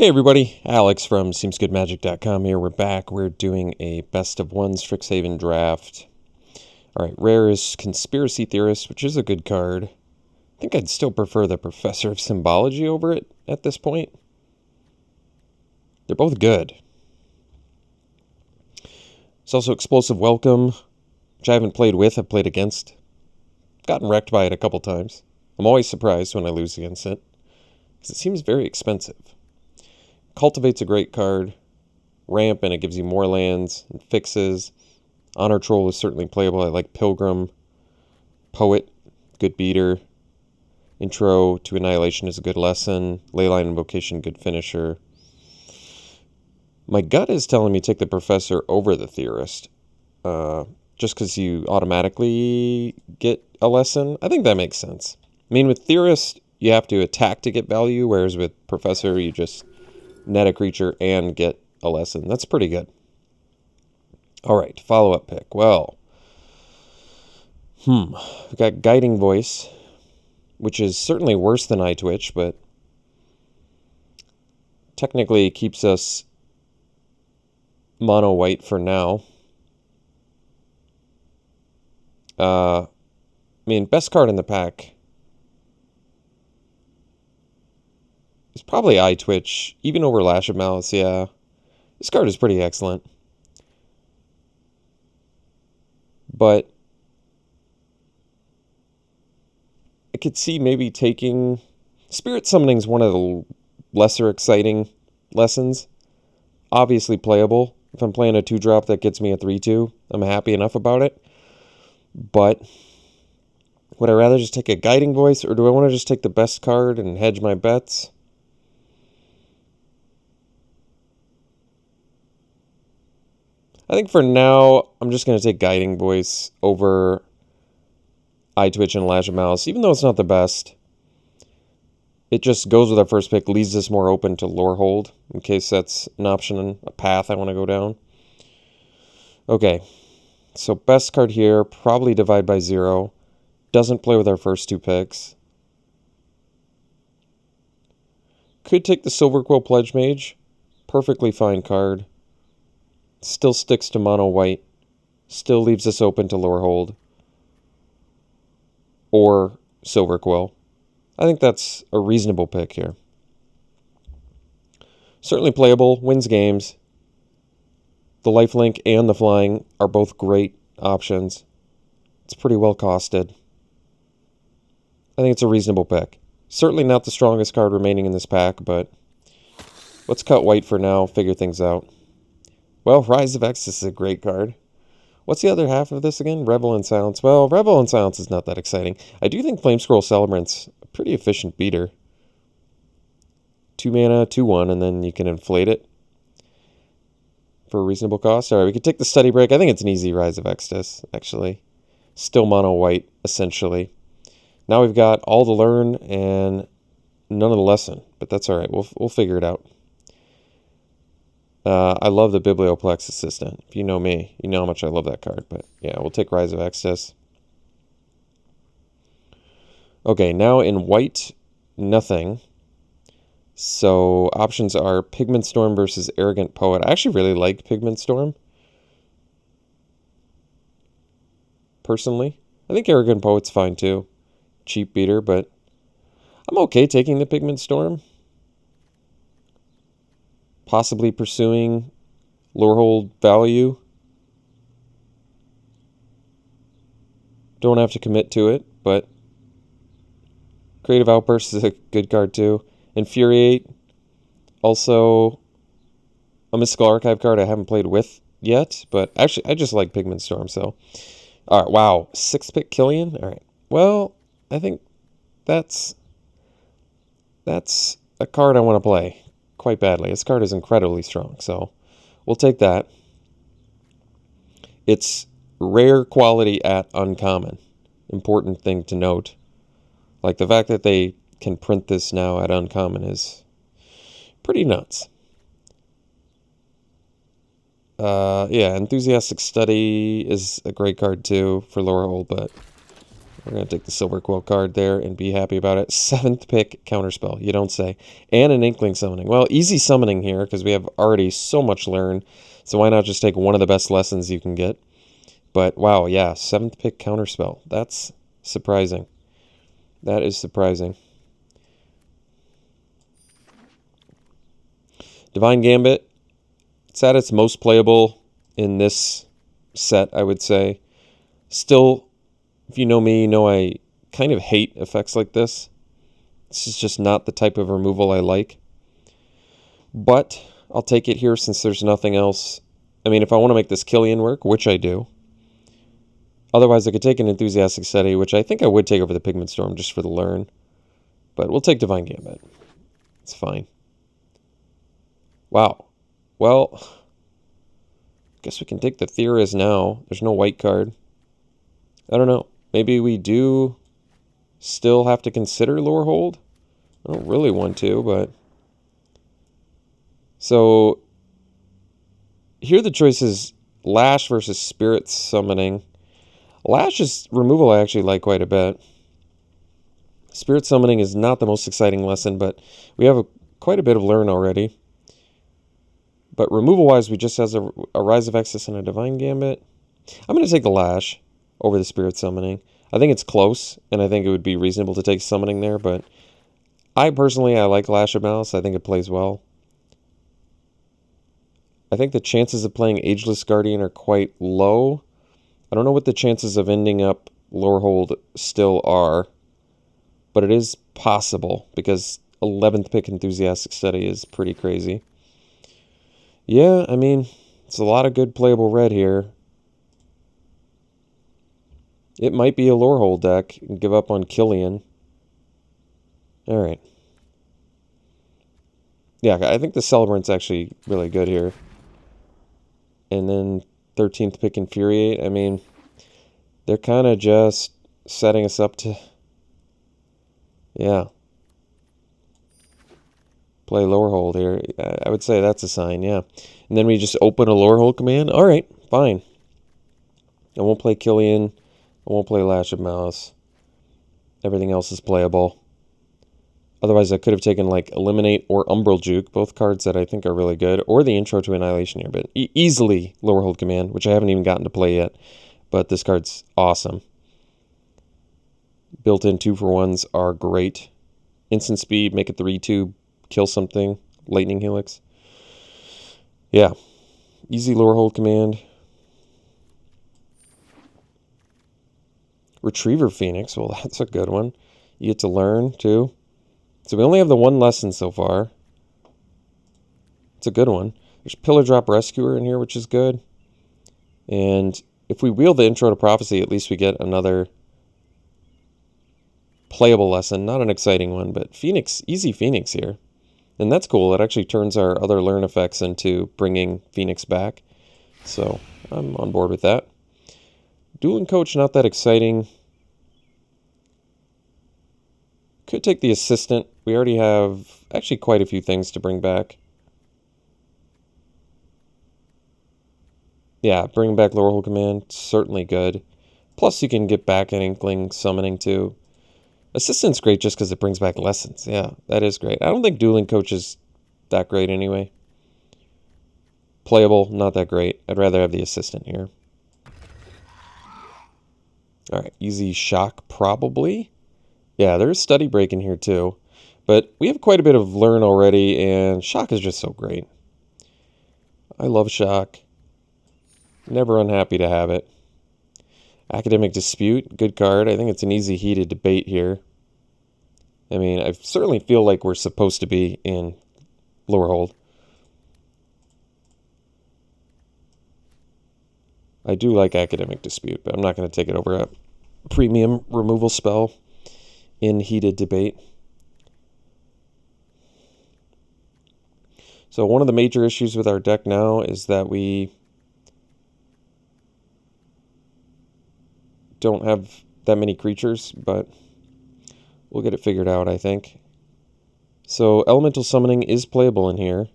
Hey everybody, Alex from SeemsGoodMagic.com here. We're back. We're doing a best of one Strixhaven draft. Alright, rare is Conspiracy Theorist, which is a good card. I think I'd still prefer the Professor of Symbology over it at this point. They're both good. It's also Explosive Welcome, which I haven't played with, I've played against. Gotten wrecked by it a couple times. I'm always surprised when I lose against it, because it seems very expensive. Cultivate's a great card. Ramp, and it gives you more lands and fixes. Honor Troll is certainly playable. I like Pilgrim. Poet, good beater. Intro to Annihilation is a good lesson. Leyline Invocation, good finisher. My gut is telling me take the Professor over the Theorist. Just because you automatically get a lesson. I think that makes sense. I mean, with Theorist, you have to attack to get value, whereas with Professor, you just net a creature and get a lesson. That's pretty good. Alright, follow-up pick. Well, we've got Guiding Voice, which is certainly worse than Eye Twitch, but technically keeps us mono white for now. I mean, best card in the pack is probably Eye Twitch, even over Lash of Malice, yeah. This card is pretty excellent. But I could see maybe taking... Spirit Summoning is one of the lesser exciting lessons. Obviously playable. If I'm playing a 2-drop that gets me a 3-2, I'm happy enough about it. But would I rather just take a Guiding Voice, or do I want to just take the best card and hedge my bets? I think for now, I'm just going to take Guiding Voice over Eye Twitch and Lash of Malice, even though it's not the best. It just goes with our first pick, leaves us more open to Lorehold, in case that's an option, a path I want to go down. Okay, so best card here, probably Divide by Zero. Doesn't play with our first two picks. Could take the Silverquill Pledge Mage. Perfectly fine card. Still sticks to mono white. Still leaves us open to Lorehold. Or Silverquill. I think that's a reasonable pick here. Certainly playable, wins games. The lifelink and the flying are both great options. It's pretty well costed. I think it's a reasonable pick. Certainly not the strongest card remaining in this pack, but let's cut white for now, figure things out. Well, Rise of X is a great card. What's the other half of this again? Revel in Silence. Well, Revel in Silence is not that exciting. I do think Flamescroll Celebrant's a pretty efficient beater. 2 mana, 2/1, and then you can inflate it for a reasonable cost. Alright, we could take the Study Break. I think it's an easy Rise of Extus, actually. Still mono white, essentially. Now we've got all the learn and none of the lesson, but that's alright. We'll figure it out. I love the Biblioplex Assistant. If you know me, you know how much I love that card. But yeah, we'll take Rise of Extus. Okay, now in white, nothing. So options are Pigment Storm versus Arrogant Poet. I actually really like Pigment Storm. Personally. I think Arrogant Poet's fine too. Cheap beater, but I'm okay taking the Pigment Storm. Possibly pursuing Lorehold value. Don't have to commit to it, but Creative Outburst is a good card too. Infuriate, also a Mystical Archive card I haven't played with yet, but actually I just like Pigment Storm, so. Alright, wow, 6th pick Killian? Alright, well, I think that's a card I want to play quite badly. This card is incredibly strong, so we'll take that. It's rare quality at uncommon. Important thing to note. Like, the fact that they can print this now at uncommon is pretty nuts. Yeah, Enthusiastic Study is a great card too for Lorehold, but We're going to take the Silver Quill card there and be happy about it. 7th pick Counterspell, you don't say. And an Inkling Summoning. Well, easy summoning here because we have already so much learn. So why not just take one of the best lessons you can get? But wow, yeah, 7th pick Counterspell. That's surprising. That is surprising. Divine Gambit. It's at its most playable in this set, I would say. Still, if you know me, you know I kind of hate effects like this. This is just not the type of removal I like. But I'll take it here since there's nothing else. I mean, if I want to make this Killian work, which I do. Otherwise, I could take an Enthusiastic Study, which I think I would take over the Pigment Storm just for the learn. But we'll take Divine Gambit. It's fine. Wow. Well, I guess we can take the Theoriz now. There's no white card. I don't know. Maybe we do still have to consider Lorehold. I don't really want to, but... So, here the choice is Lash versus Spirit Summoning. Lash's removal I actually like quite a bit. Spirit Summoning is not the most exciting lesson, but we have quite a bit of learn already. But removal-wise, we just have a Rise of Excess and a Divine Gambit. I'm going to take the Lash over the Spirit Summoning. I think it's close, and I think it would be reasonable to take Summoning there, but I like Lash of Malice. I think it plays well. I think the chances of playing Ageless Guardian are quite low. I don't know what the chances of ending up Lorehold still are, but it is possible because 11th pick Enthusiastic Study is pretty crazy. Yeah, I mean, it's a lot of good playable red here. It might be a Lorehold deck and give up on Killian. All right. Yeah, I think the Celebrant's actually really good here. And then 13th pick Infuriate. I mean, they're kind of just setting us up to, yeah, play Lorehold here. I would say that's a sign, yeah. And then we just open a Lorehold command. All right, fine. I won't play Killian. I won't play Lash of Malice. Everything else is playable. Otherwise, I could have taken like Eliminate or Umbral Juke, both cards that I think are really good, or the Intro to Annihilation here, but easily Lorehold Command, which I haven't even gotten to play yet, but this card's awesome. Built-in 2-for-1s are great. Instant speed, make it 3-2, kill something, Lightning Helix. Yeah, easy Lorehold Command. Retriever Phoenix, well, that's a good one. You get to learn, too. So we only have the one lesson so far. It's a good one. There's Pillar Drop Rescuer in here, which is good. And if we wheel the Intro to Prophecy, at least we get another playable lesson. Not an exciting one, but Phoenix, easy Phoenix here. And that's cool. It actually turns our other learn effects into bringing Phoenix back. So I'm on board with that. Dueling Coach, not that exciting. Could take the Assistant. We already have actually quite a few things to bring back. Yeah, bring back Lorehold Command, certainly good. Plus you can get back an Inkling Summoning too. Assistant's great just because it brings back lessons. Yeah, that is great. I don't think Dueling Coach is that great anyway. Playable, not that great. I'd rather have the Assistant here. Alright, easy Shock probably. Yeah, there's Study Break in here too. But we have quite a bit of learn already, and Shock is just so great. I love Shock. Never unhappy to have it. Academic Dispute, good card. I think it's an easy heated debate here. I mean, I certainly feel like we're supposed to be in Lorehold. I do like Academic Dispute, but I'm not going to take it over a premium removal spell in heated debate. So one of the major issues with our deck now is that we don't have that many creatures, but we'll get it figured out, I think. So Elemental Summoning is playable in here.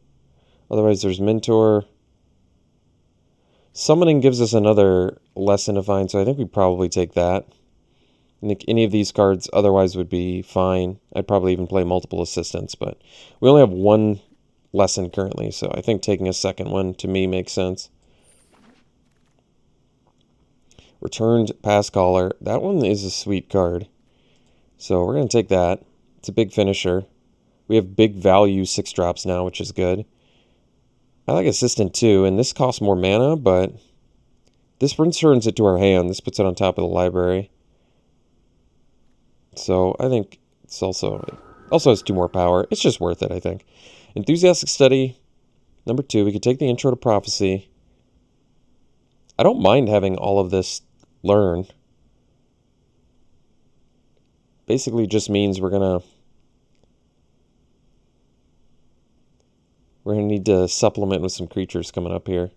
Otherwise, there's Mentor. Summoning gives us another lesson to find, so I think we probably take that. I think any of these cards otherwise would be fine. I'd probably even play multiple assistants, but we only have one lesson currently, so I think taking a second one to me makes sense. Returned Pass Caller. That one is a sweet card. So we're going to take that. It's a big finisher. We have big value 6-drops now, which is good. I like Assistant too, and this costs more mana, but this returns it to our hand. This puts it on top of the library. So I think it's also has 2 more power. It's just worth it, I think. Enthusiastic Study, number 2. We could take the Intro to Prophecy. I don't mind having all of this learn. Basically just means we're gonna need to supplement with some creatures coming up here.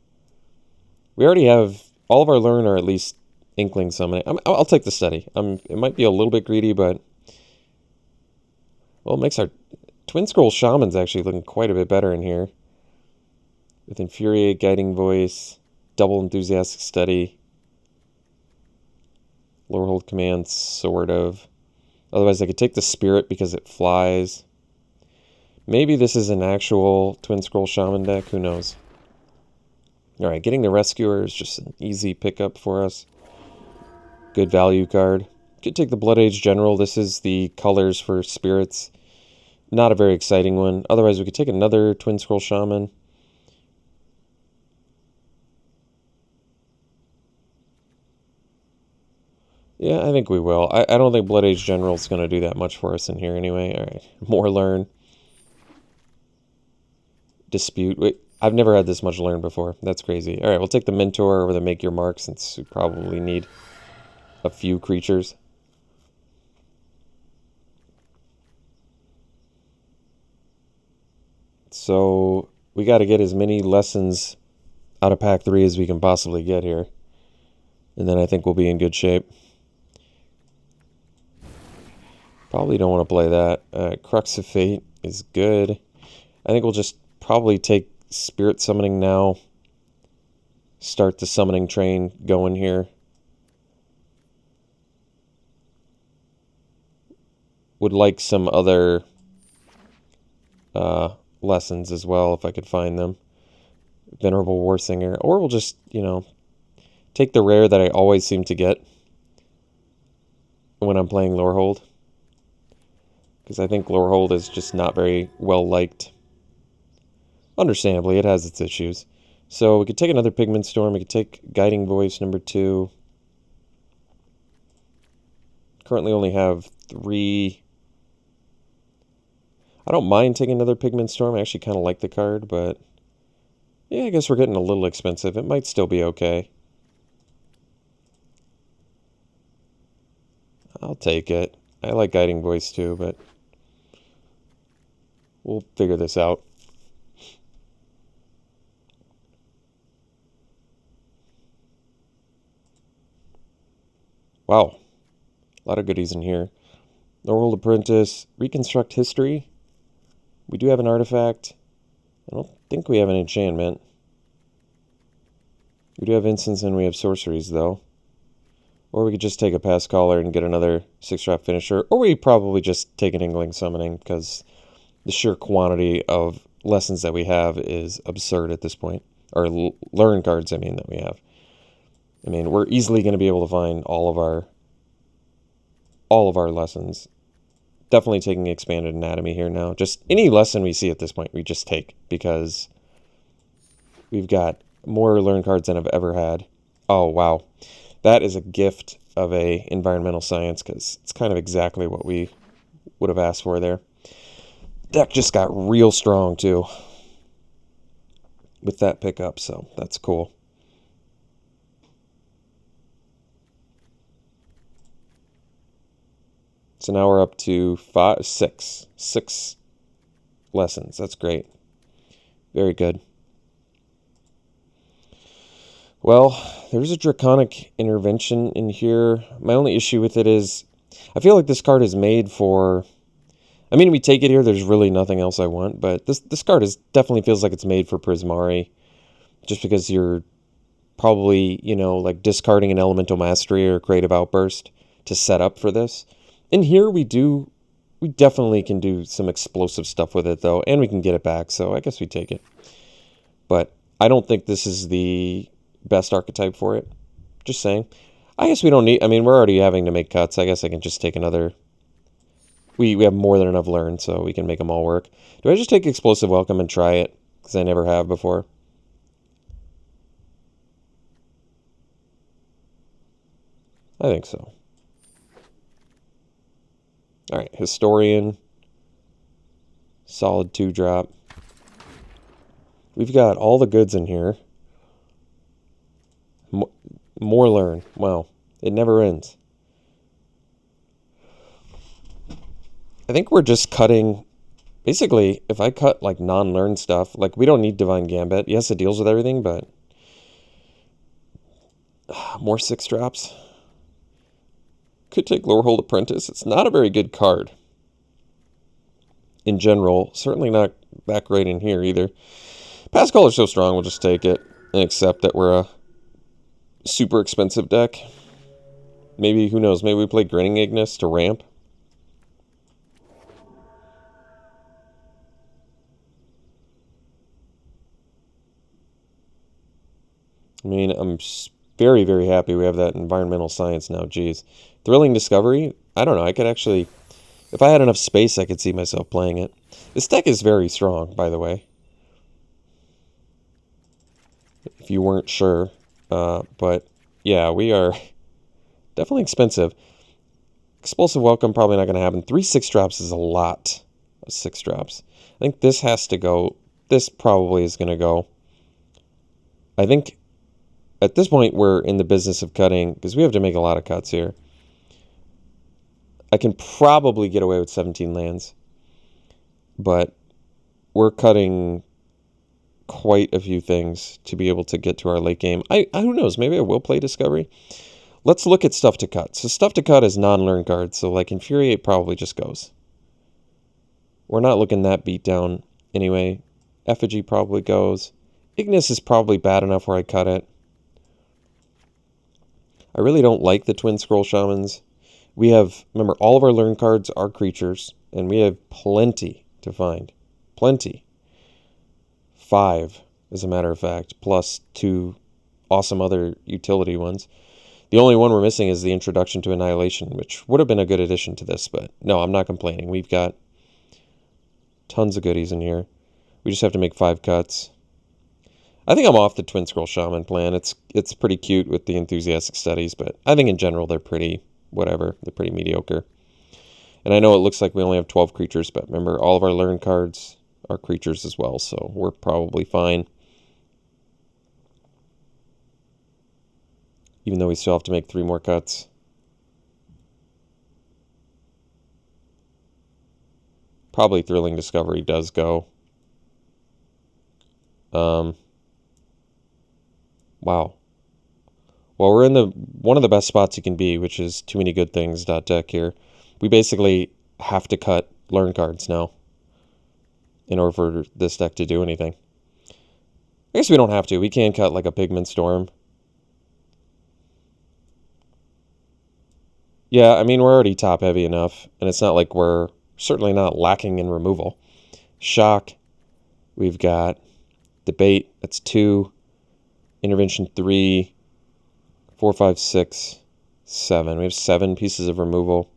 We already have all of our learn, or at least Inkling Summoning. I'll take the Study. It might be a little bit greedy, but well, it makes our Twin Scroll Shaman's actually looking quite a bit better in here. With Infuriate, Guiding Voice, double Enthusiastic Study, Lorehold Command, sort of. Otherwise, I could take the Spirit because it flies. Maybe this is an actual Twin Scroll Shaman deck. Who knows? Alright, getting the Rescuer is just an easy pickup for us. Good value card. Could take the Blood Age General. This is the colors for spirits. Not a very exciting one. Otherwise, we could take another Twin Scroll Shaman. Yeah, I think we will. I don't think Blood Age General is going to do that much for us in here anyway. Alright, more learn. Dispute. Wait, I've never had this much learn before. That's crazy. Alright, we'll take the Mentor over the Make Your Mark since we probably need a few creatures. So we got to get as many lessons out of pack 3 as we can possibly get here. And then I think we'll be in good shape. Probably don't want to play that. Crux of Fate is good. I think we'll just probably take Spirit Summoning now. Start the summoning train going here. Would like some other lessons as well if I could find them. Venerable Warsinger. Or we'll just, take the rare that I always seem to get when I'm playing Lorehold. Because I think Lorehold is just not very well liked. Understandably, it has its issues. So we could take another Pigment Storm. We could take Guiding Voice number 2. Currently only have 3. I don't mind taking another Pigment Storm. I actually kind of like the card, but yeah, I guess we're getting a little expensive. It might still be okay. I'll take it. I like Guiding Voice too, but we'll figure this out. Wow. A lot of goodies in here. Lorehold Apprentice. Reconstruct History. We do have an artifact. I don't think we have an enchantment. We do have instants and we have sorceries, though. Or we could just take a Pass Caller and get another 6-drop finisher. Or we probably just take an Inkling Summoning, because the sheer quantity of lessons that we have is absurd at this point. Or learn cards, that we have. We're easily going to be able to find all of our lessons. Definitely taking Expanded Anatomy here now. Just any lesson we see at this point, we just take, because we've got more learn cards than I've ever had. Oh, wow. That is a gift of a environmental science, because it's kind of exactly what we would have asked for there. Deck just got real strong, too, with that pickup, so that's cool. So now we're up to 6 lessons. That's great. Very good. Well, there's a Draconic Intervention in here. My only issue with it is I feel like this card is made for... we take it here. There's really nothing else I want. But this card definitely feels like it's made for Prismari. Just because you're probably, like discarding an Elemental Mastery or Creative Outburst to set up for this. In here, we definitely can do some explosive stuff with it, though, and we can get it back, so I guess we take it. But I don't think this is the best archetype for it. Just saying. I guess we don't need... I mean, we're already having to make cuts. I guess I can just take another... We have more than enough learned, so we can make them all work. Do I just take Explosive Welcome and try it? Because I never have before. I think so. Alright, Historian. Solid 2-drop. We've got all the goods in here. More learn. Wow. It never ends. I think we're just cutting... Basically, if I cut, like, non-learned stuff, like, we don't need Divine Gambit. Yes, it deals with everything, but... more 6-drops. Could take Lorehold Apprentice. It's not a very good card. In general. Certainly not that great in here, either. Pass Color's so strong, we'll just take it. And accept that we're a super expensive deck. Maybe, who knows, maybe we play Grinning Ignis to ramp. I mean, I'm very, very happy we have that environmental science now. Jeez. Thrilling Discovery? I don't know. I could actually... If I had enough space, I could see myself playing it. This deck is very strong, by the way. If you weren't sure. But, yeah, we are definitely expensive. Explosive Welcome, probably not going to happen. 3 6-drops is a lot of 6-drops. I think this has to go. This probably is going to go. I think... At this point, we're in the business of cutting, because we have to make a lot of cuts here. I can probably get away with 17 lands, but we're cutting quite a few things to be able to get to our late game. Who knows, maybe I will play Discovery. Let's look at stuff to cut. So stuff to cut is non-learn cards, so like Infuriate probably just goes. We're not looking that beat down anyway. Effigy probably goes. Ignis is probably bad enough where I cut it. I really don't like the Twin Scroll Shamans. We have, remember, all of our learn cards are creatures, and we have plenty to find. Plenty. 5, as a matter of fact, plus 2 awesome other utility ones. The only one we're missing is the Introduction to Annihilation, which would have been a good addition to this, but no, I'm not complaining. We've got tons of goodies in here. We just have to make 5 cuts. I think I'm off the Twin Scroll Shaman plan. It's pretty cute with the Enthusiastic Studies, but I think in general they're pretty, whatever, they're pretty mediocre. And I know it looks like we only have 12 creatures, but remember, all of our learn cards are creatures as well, so we're probably fine. Even though we still have to make 3 more cuts. Probably Thrilling Discovery does go. Wow. Well, we're in one of the best spots you can be, which is Too Many Good Things deck here. We basically have to cut learn cards now in order for this deck to do anything. I guess we don't have to. We can cut like a Pigment Storm. Yeah, I mean, we're already top heavy enough, and it's not like we're certainly not lacking in removal. Shock. We've got Debate. That's 2. Intervention 3, 4, 5, 6, 7. We have 7 pieces of removal.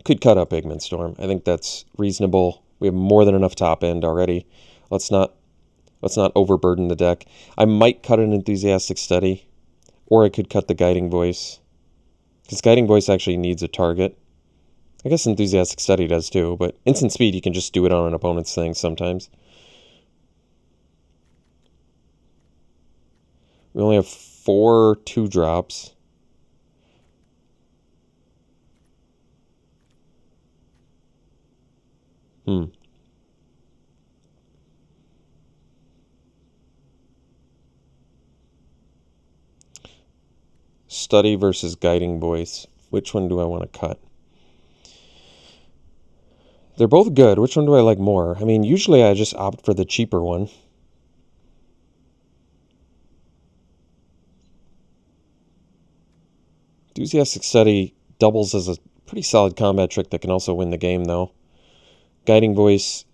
Could cut up Pigment Storm. I think that's reasonable. We have more than enough top end already. Let's not overburden the deck. I might cut an Enthusiastic Study, or I could cut the Guiding Voice, because Guiding Voice actually needs a target. I guess Enthusiastic Study does too, but Instant Speed, you can just do it on an opponent's thing sometimes. We only have 4 2-drops. Study versus Guiding Voice. Which one do I want to cut? They're both good. Which one do I like more? I mean, usually I just opt for the cheaper one. Enthusiastic Study doubles as a pretty solid combat trick that can also win the game, though. Guiding Voice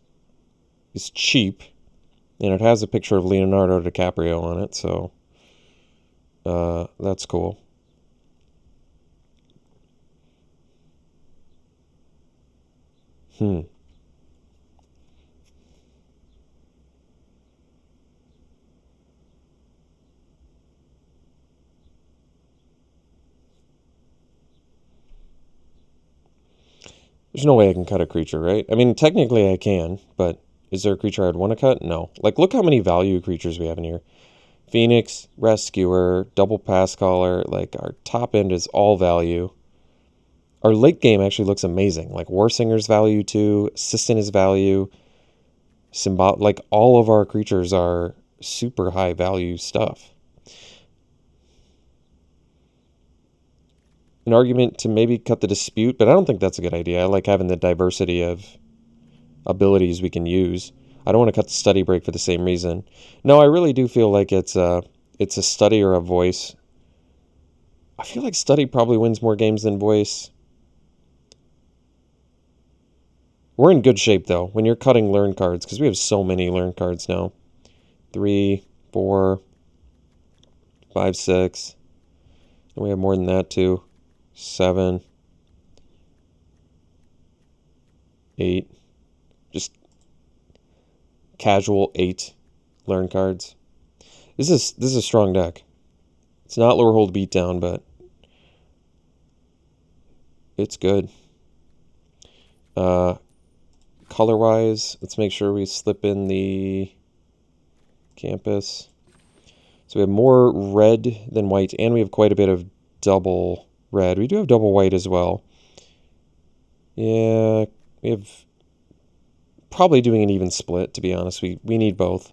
is cheap, and it has a picture of Leonardo DiCaprio on it, so that's cool. There's no way I can cut a creature, right? I mean, technically I can, but is there a creature I'd want to cut? No. Like, look how many value creatures we have in here. Phoenix, Rescuer, Double Pass Caller. Like, our top end is all value. Our late game actually looks amazing. Like, Warsinger's value too. Assistant is value. Like, all of our creatures are super high value stuff. An argument to maybe cut the Dispute, but I don't think that's a good idea. I like having the diversity of abilities we can use. I don't want to cut the Study Break for the same reason. No, I really do feel like it's a Study or a Voice. I feel like Study probably wins more games than Voice. We're in good shape, though, when you're cutting Learn cards, because we have so many Learn cards now. 3, 4, 5, 6. And we have more than that, too. 7, 8. Just casual 8 Learn cards. This is a strong deck. It's not Lorehold Beatdown, but it's good. Color-wise, let's make sure we slip in the Campus. So we have more red than white, and we have quite a bit of double red. We do have double white as well. Yeah, we have probably doing an even split, to be honest. We need both.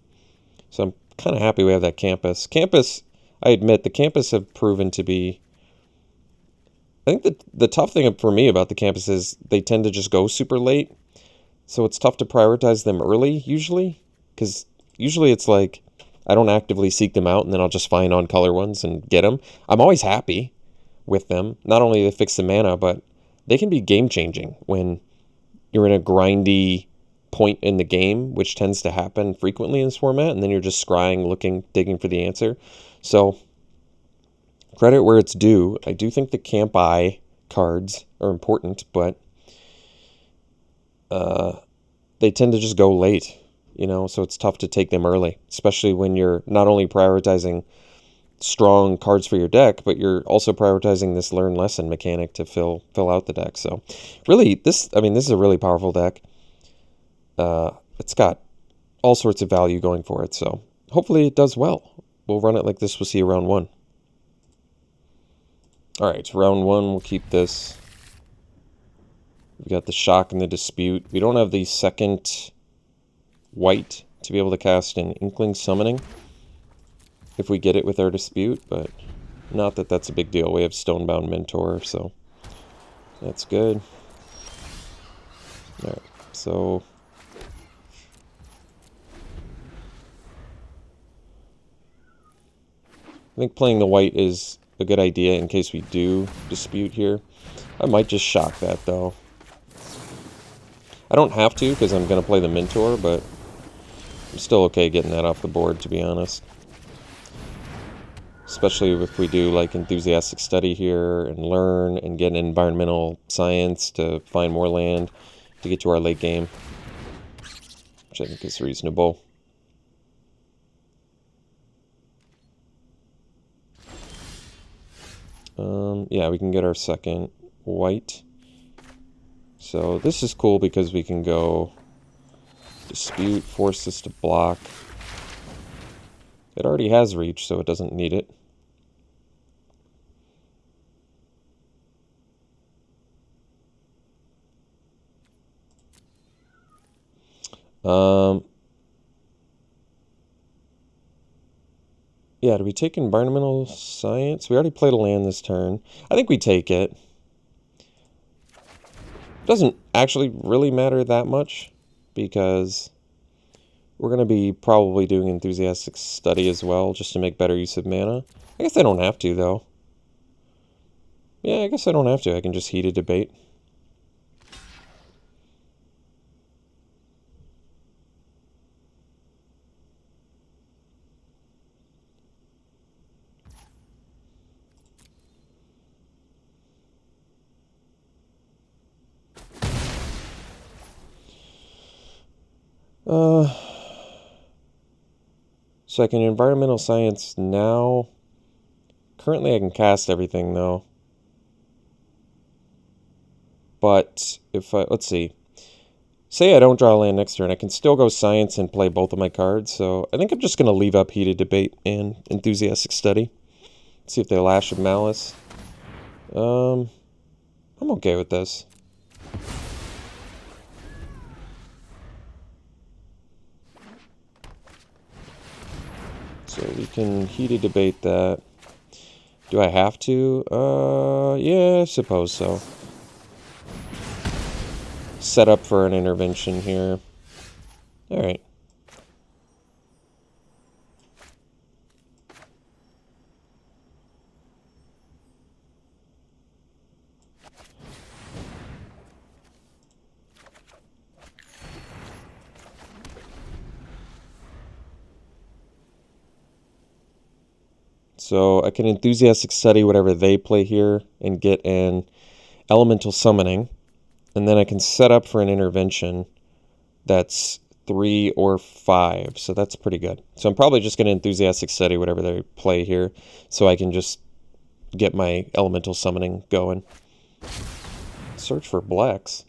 So I'm kind of happy we have that Campus. Campus, I admit, the Campus have proven to be... I think the tough thing for me about the Campus is they tend to just go super late. So it's tough to prioritize them early, usually. Because usually it's like, I don't actively seek them out, and then I'll just find on-color ones and get them. I'm always happy with them. Not only they fix the mana, but they can be game-changing when you're in a grindy point in the game, which tends to happen frequently in this format, and then you're just scrying, looking, digging for the answer. So, credit where it's due. I do think the Camp Eye cards are important, but they tend to just go late, so it's tough to take them early, especially when you're not only prioritizing strong cards for your deck, but you're also prioritizing this Learn Lesson mechanic to fill out the deck. So really, this is a really powerful deck. It's got all sorts of value going for it, so hopefully it does well. We'll run it like this. We'll see you round 1. All right, round 1, we'll keep this. We've got the Shock and the Dispute. We don't have the second white to be able to cast an Inkling Summoning if we get it with our Dispute, but not that that's a big deal. We have Stonebound Mentor, so that's good. All right, so I think playing the white is a good idea in case we do Dispute here. I might just Shock that, though. I don't have to because I'm going to play the Mentor, but I'm still okay getting that off the board, to be honest. Especially if we do like Enthusiastic Study here and Learn and get an Environmental Science to find more land to get to our late game, which I think is reasonable. Yeah, we can get our second white. So this is cool because we can go Dispute, force this to block. It already has reach, so it doesn't need it. Yeah, do we take Environmental Science? We already played a land this turn. I think we take it. Doesn't actually really matter that much because we're going to be probably doing Enthusiastic Study as well just to make better use of mana. I guess I don't have to, though. Yeah, I guess I don't have to. I can just heated debate. So I can environmental science now. Currently I can cast everything though. But if I, let's see. Say I don't draw a land next turn, I can still go science and play both of my cards. So I think I'm just going to leave up heated debate and enthusiastic study. See if they lash of malice. I'm okay with this. So we can heated debate that. Do I have to? Yeah, I suppose so. Set up for an intervention here. Alright. So I can enthusiastic study whatever they play here and get an elemental summoning. And then I can set up for an intervention that's 3 or 5. So that's pretty good. So I'm probably just going to enthusiastic study whatever they play here so I can just get my elemental summoning going. Search for blacks.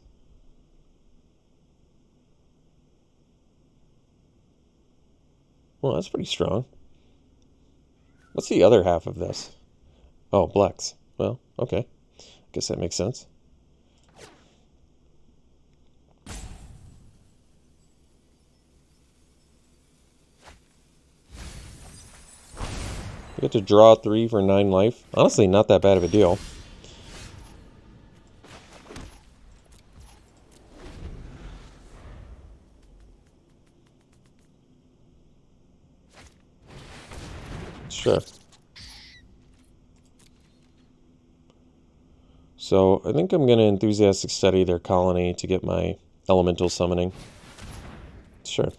Well, that's pretty strong. What's the other half of this? Oh, blacks. Well, okay. Guess that makes sense. You get to draw 3 for 9 life. Honestly, not that bad of a deal. Sure. So I think I'm going to enthusiastic study their colony to get my elemental summoning. Sure.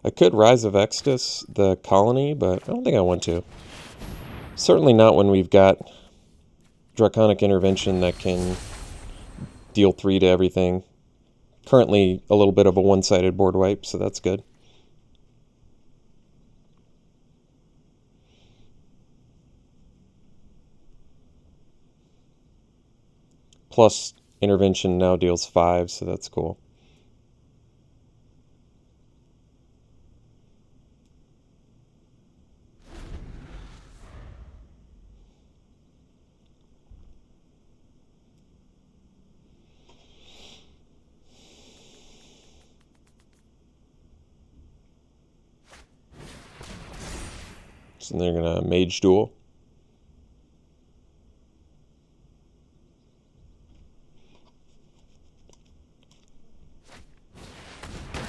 I could Rise of Extus, the colony, but I don't think I want to. Certainly not when we've got Draconic Intervention that can deal 3 to everything. Currently a little bit of a one-sided board wipe, so that's good. Plus, Intervention now deals 5, so that's cool. So they're going to Mage Duel.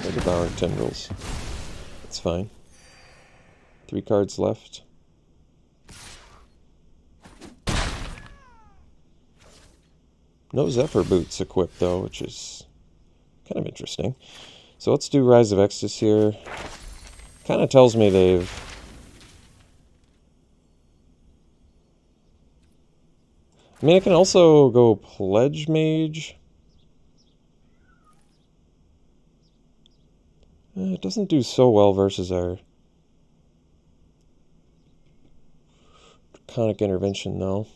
They're devouring tendrils. That's fine. 3 cards left. No Zephyr Boots equipped, though, which is kind of interesting. So let's do Rise of Extus here. Kind of tells me they've... I mean, I can also go Pledge Mage. It doesn't do so well versus our Draconic Intervention, though.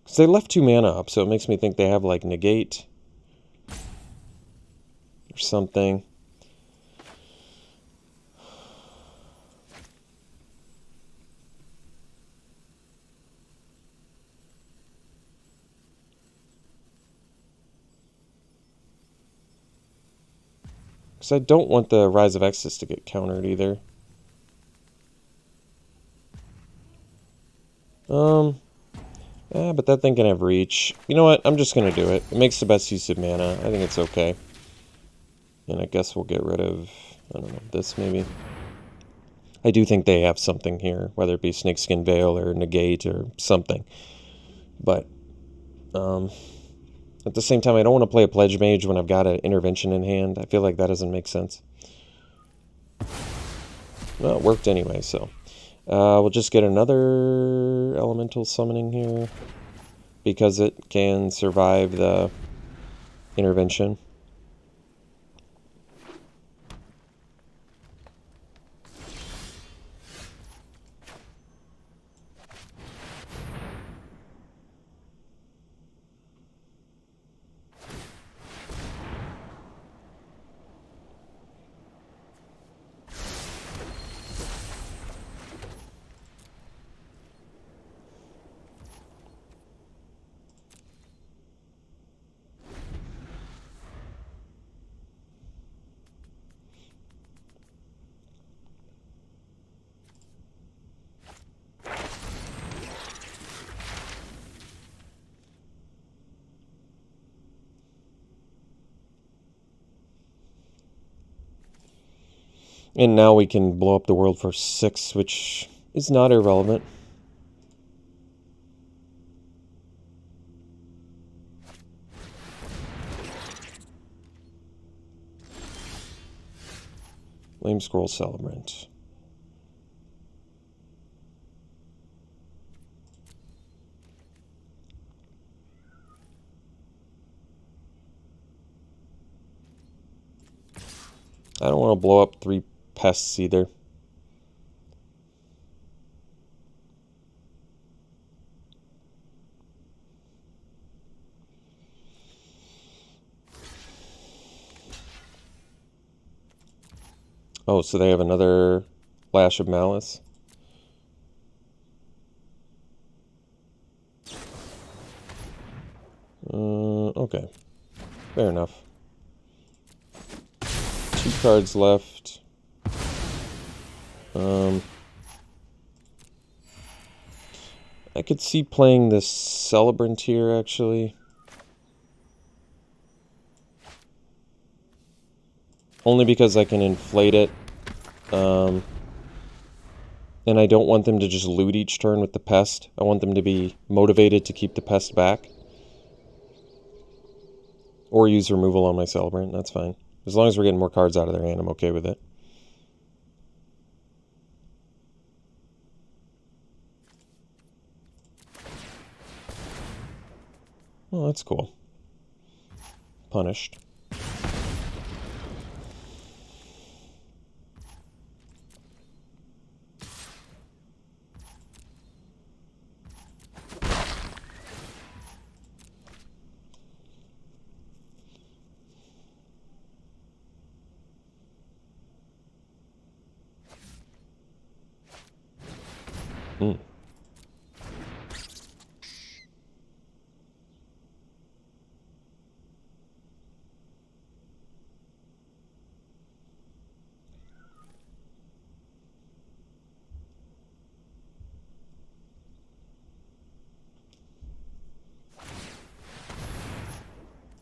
Because they left 2 mana up, so it makes me think they have, like, Negate or something. Because I don't want the Rise of Exodus to get countered either. Yeah, but that thing can have reach. You know what? I'm just going to do it. It makes the best use of mana. I think it's okay. And I guess we'll get rid of, I don't know, this maybe. I do think they have something here, whether it be Snakeskin Veil or Negate or something. But at the same time, I don't want to play a Pledge Mage when I've got an Intervention in hand. I feel like that doesn't make sense. Well, it worked anyway, so. We'll just get another Elemental Summoning here, because it can survive the Intervention. And now we can blow up the world for 6, which is not irrelevant. Flame Scroll Celebrant. I don't want to blow up 3 pests either. Oh, so they have another Lash of Malice. Okay. Fair enough. 2 cards left. I could see playing this Celebrant here, actually. Only because I can inflate it. And I don't want them to just loot each turn with the Pest. I want them to be motivated to keep the Pest back. Or use removal on my Celebrant, that's fine. As long as we're getting more cards out of their hand, I'm okay with it. Oh, that's cool. Punished.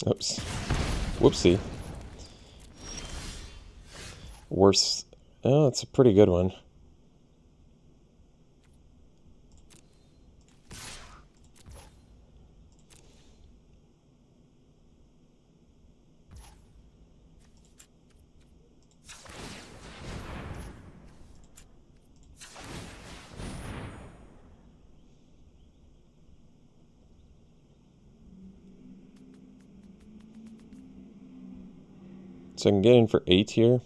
Oops. Whoopsie. Worse. Oh, that's a pretty good one. So I can get in for 8 here.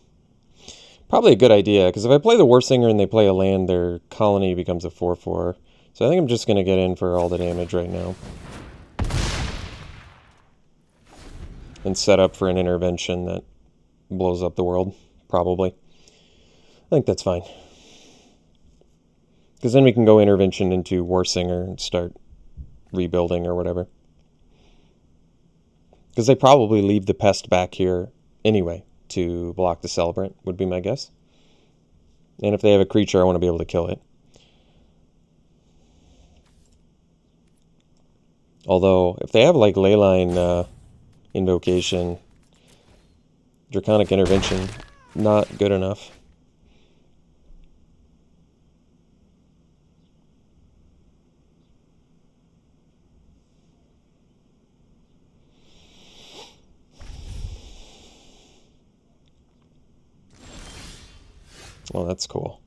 Probably a good idea, because if I play the Warsinger and they play a land, their colony becomes a 4/4. So I think I'm just going to get in for all the damage right now. And set up for an intervention that blows up the world, probably. I think that's fine. Because then we can go intervention into Warsinger and start rebuilding or whatever. Because they probably leave the Pest back here anyway. to block the Celebrant, would be my guess. And if they have a creature, I want to be able to kill it. Although, if they have like Leyline Invocation, Draconic Intervention, not good enough. Oh, that's cool.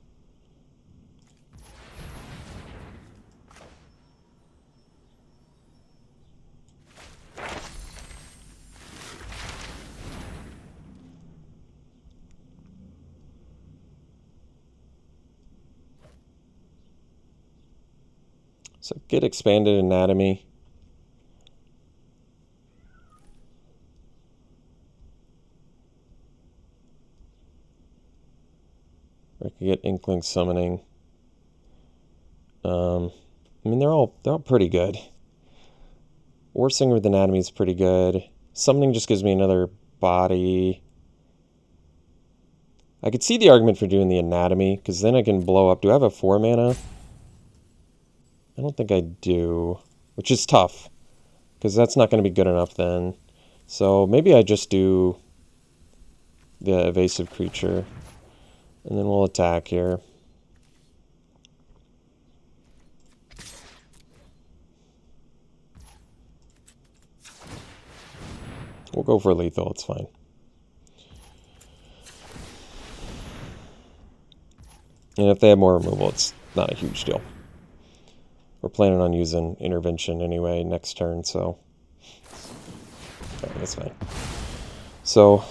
So get Expanded Anatomy. Or I could get Inkling Summoning. I mean, they're all pretty good. Warsinger with Anatomy is pretty good. Summoning just gives me another body. I could see the argument for doing the Anatomy, because then I can blow up. Do I have a 4 mana? I don't think I do, which is tough, because that's not going to be good enough then. So maybe I just do the Evasive Creature, and then we'll attack here. We'll go for lethal, it's fine. And if they have more removal, it's not a huge deal. We're planning on using Intervention anyway next turn, so that's fine. So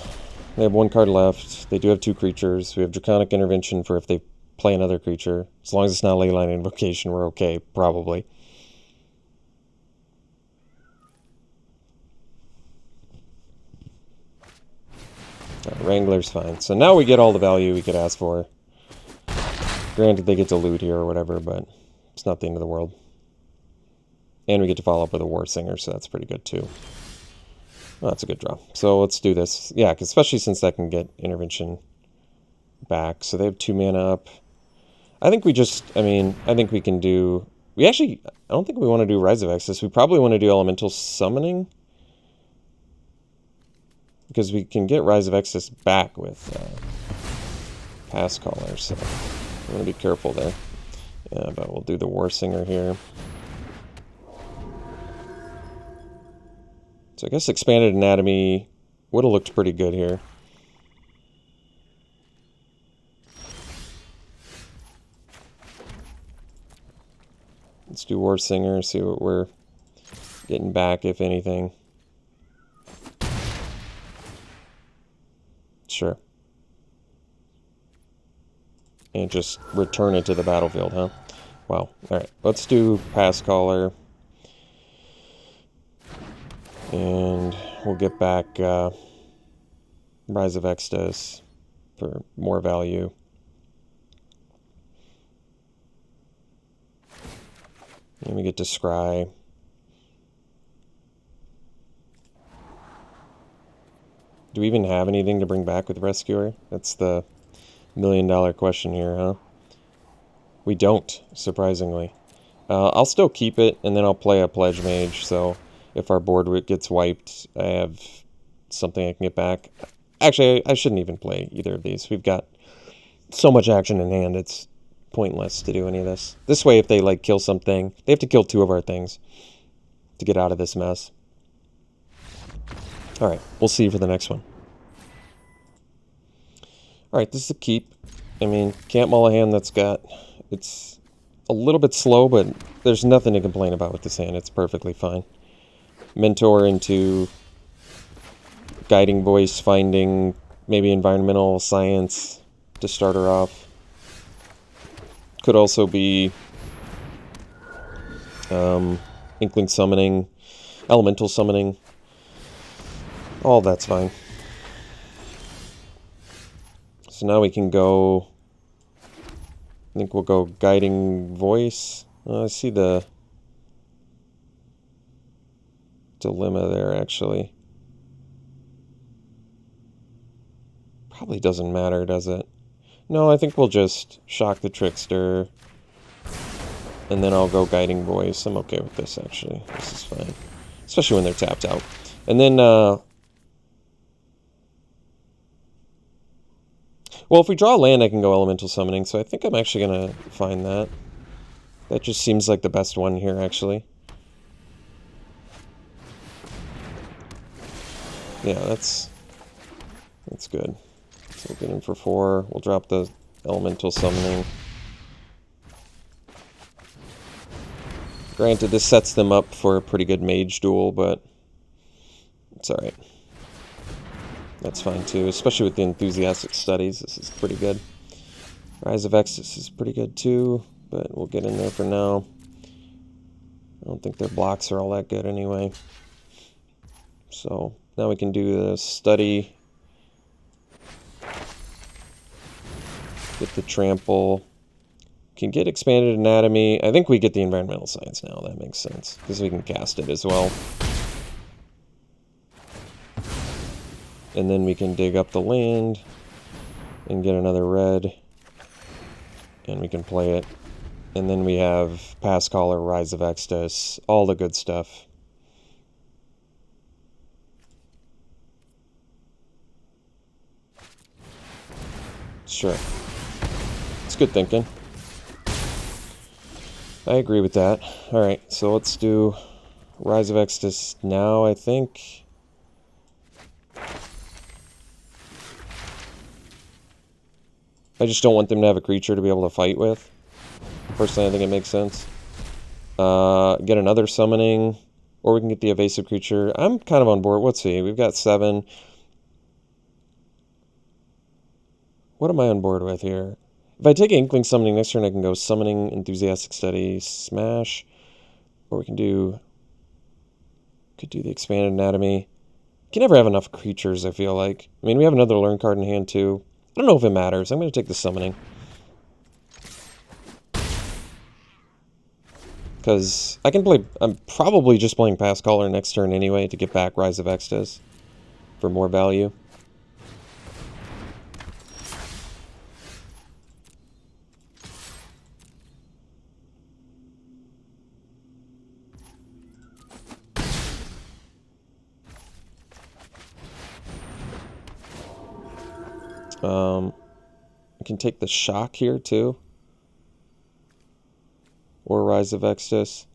they have 1 card left. They do have 2 creatures. We have Draconic Intervention for if they play another creature. As long as it's not Leyline Invocation, we're okay, probably. Wrangler's fine. So now we get all the value we could ask for. Granted, they get to loot here or whatever, but it's not the end of the world. And we get to follow up with a Warsinger, so that's pretty good too. Oh, that's a good draw. So let's do this. Yeah, especially since that can get Intervention back. So they have 2 mana up. I think we just, I think we can do... I don't think we want to do Rise of Exodus. We probably want to do Elemental Summoning, because we can get Rise of Exodus back with Pass Caller, so I'm going to be careful there. Yeah, but we'll do the Warsinger here. So I guess Expanded Anatomy would have looked pretty good here. Let's do Warsinger, see what we're getting back, if anything. Sure. And just return it to the battlefield, huh? Wow. Alright, let's do Pass Caller. And we'll get back Rise of Exodus for more value. And we get to Scry. Do we even have anything to bring back with Rescuer? That's the $1,000,000 question here, huh? We don't, surprisingly. I'll still keep it, and then I'll play a Pledge Mage, so if our board gets wiped, I have something I can get back. Actually, I shouldn't even play either of these. We've got so much action in hand, it's pointless to do any of this. This way, if they, like, kill something, they have to kill 2 of our things to get out of this mess. Alright, we'll see you for the next one. Alright, this is a keep. I mean, can't mull a hand that's got... It's a little bit slow, but there's nothing to complain about with this hand. It's perfectly fine. Mentor into Guiding Voice, finding maybe Environmental Science to start her off. Could also be Inkling Summoning, Elemental Summoning. All that's fine. So now we can go... I think we'll go Guiding Voice. I see the dilemma there, actually. Probably doesn't matter, does it? No, I think we'll just shock the Trickster. And then I'll go Guiding Voice. I'm okay with this, actually. This is fine. Especially when they're tapped out. And then, well, if we draw land, I can go Elemental Summoning. So I think I'm actually going to find that. That just seems like the best one here, actually. Yeah, that's good. So we'll get in for 4. We'll drop the Elemental Summoning. Granted, this sets them up for a pretty good mage duel, but it's alright. That's fine too, especially with the Enthusiastic Studies. This is pretty good. Rise of Exodus is pretty good too, but we'll get in there for now. I don't think their blocks are all that good anyway. So now we can do the study. Get the trample. Can get expanded anatomy. I think we get the environmental science now. That makes sense because we can cast it as well. And then we can dig up the land and get another red. And we can play it. And then we have Pass Caller, Rise of Exodus, all the good stuff. Sure. It's good thinking. I agree with that. Alright, so let's do Rise of Exodus now, I think. I just don't want them to have a creature to be able to fight with. Personally, I think it makes sense. Get another summoning, or we can get the evasive creature. I'm kind of on board. Let's see. We've got 7. What am I on board with here? If I take Inkling Summoning next turn, I can go Summoning, Enthusiastic Study, Smash. Or we can do... Could do the Expanded Anatomy. Can never have enough creatures, I feel like. I mean, we have another Learn card in hand, too. I don't know if it matters. I'm going to take the Summoning. Because I can play... I'm probably just playing Pass Caller next turn anyway to get back Rise of Exodus for more value. I can take the Shock here, too. Or Rise of Exodus.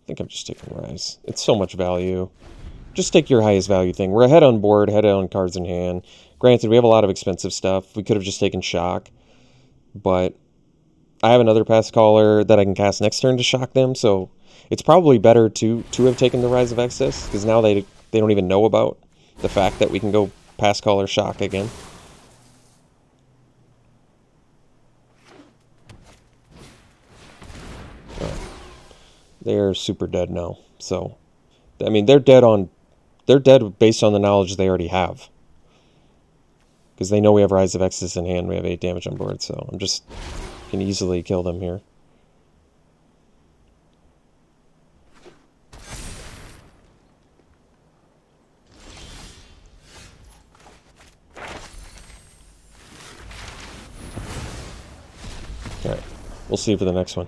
I think I'm just taking Rise. It's so much value. Just take your highest value thing. We're ahead on board, ahead on cards in hand. Granted, we have a lot of expensive stuff. We could have just taken Shock. But I have another Pass Caller that I can cast next turn to shock them, so it's probably better to have taken the Rise of Exodus, because now they don't even know about the fact that we can go Pass Caller Shock again. They're super dead now. So, I mean, they're dead based on the knowledge they already have. Because they know we have Rise of Exodus in hand, we have 8 damage on board, so I'm just can easily kill them here. Alright, we'll see for the next one.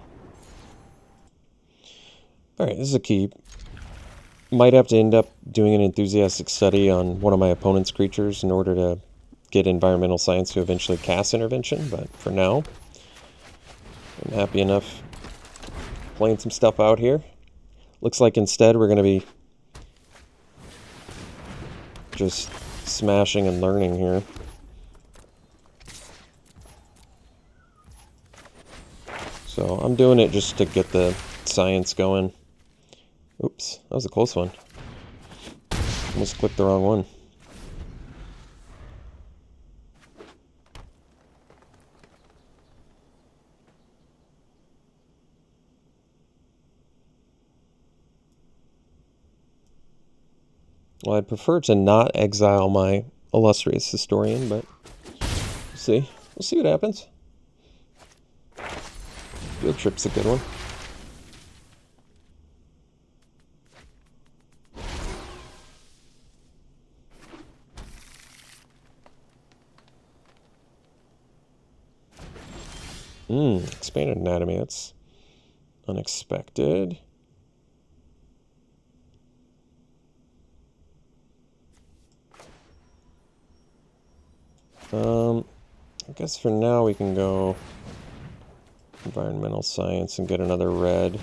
Alright, this is a keep. Might have to end up doing an enthusiastic study on one of my opponent's creatures in order to get environmental science to eventually cast intervention, but for now, I'm happy enough playing some stuff out here. Looks like instead we're going to be just smashing and learning here. So I'm doing it just to get the science going. Oops, that was a close one. Almost clicked the wrong one. Well, I'd prefer to not exile my illustrious historian, but we'll see. We'll see what happens. Field trip's a good one. Expanded anatomy. That's unexpected. I guess for now we can go environmental science and get another red.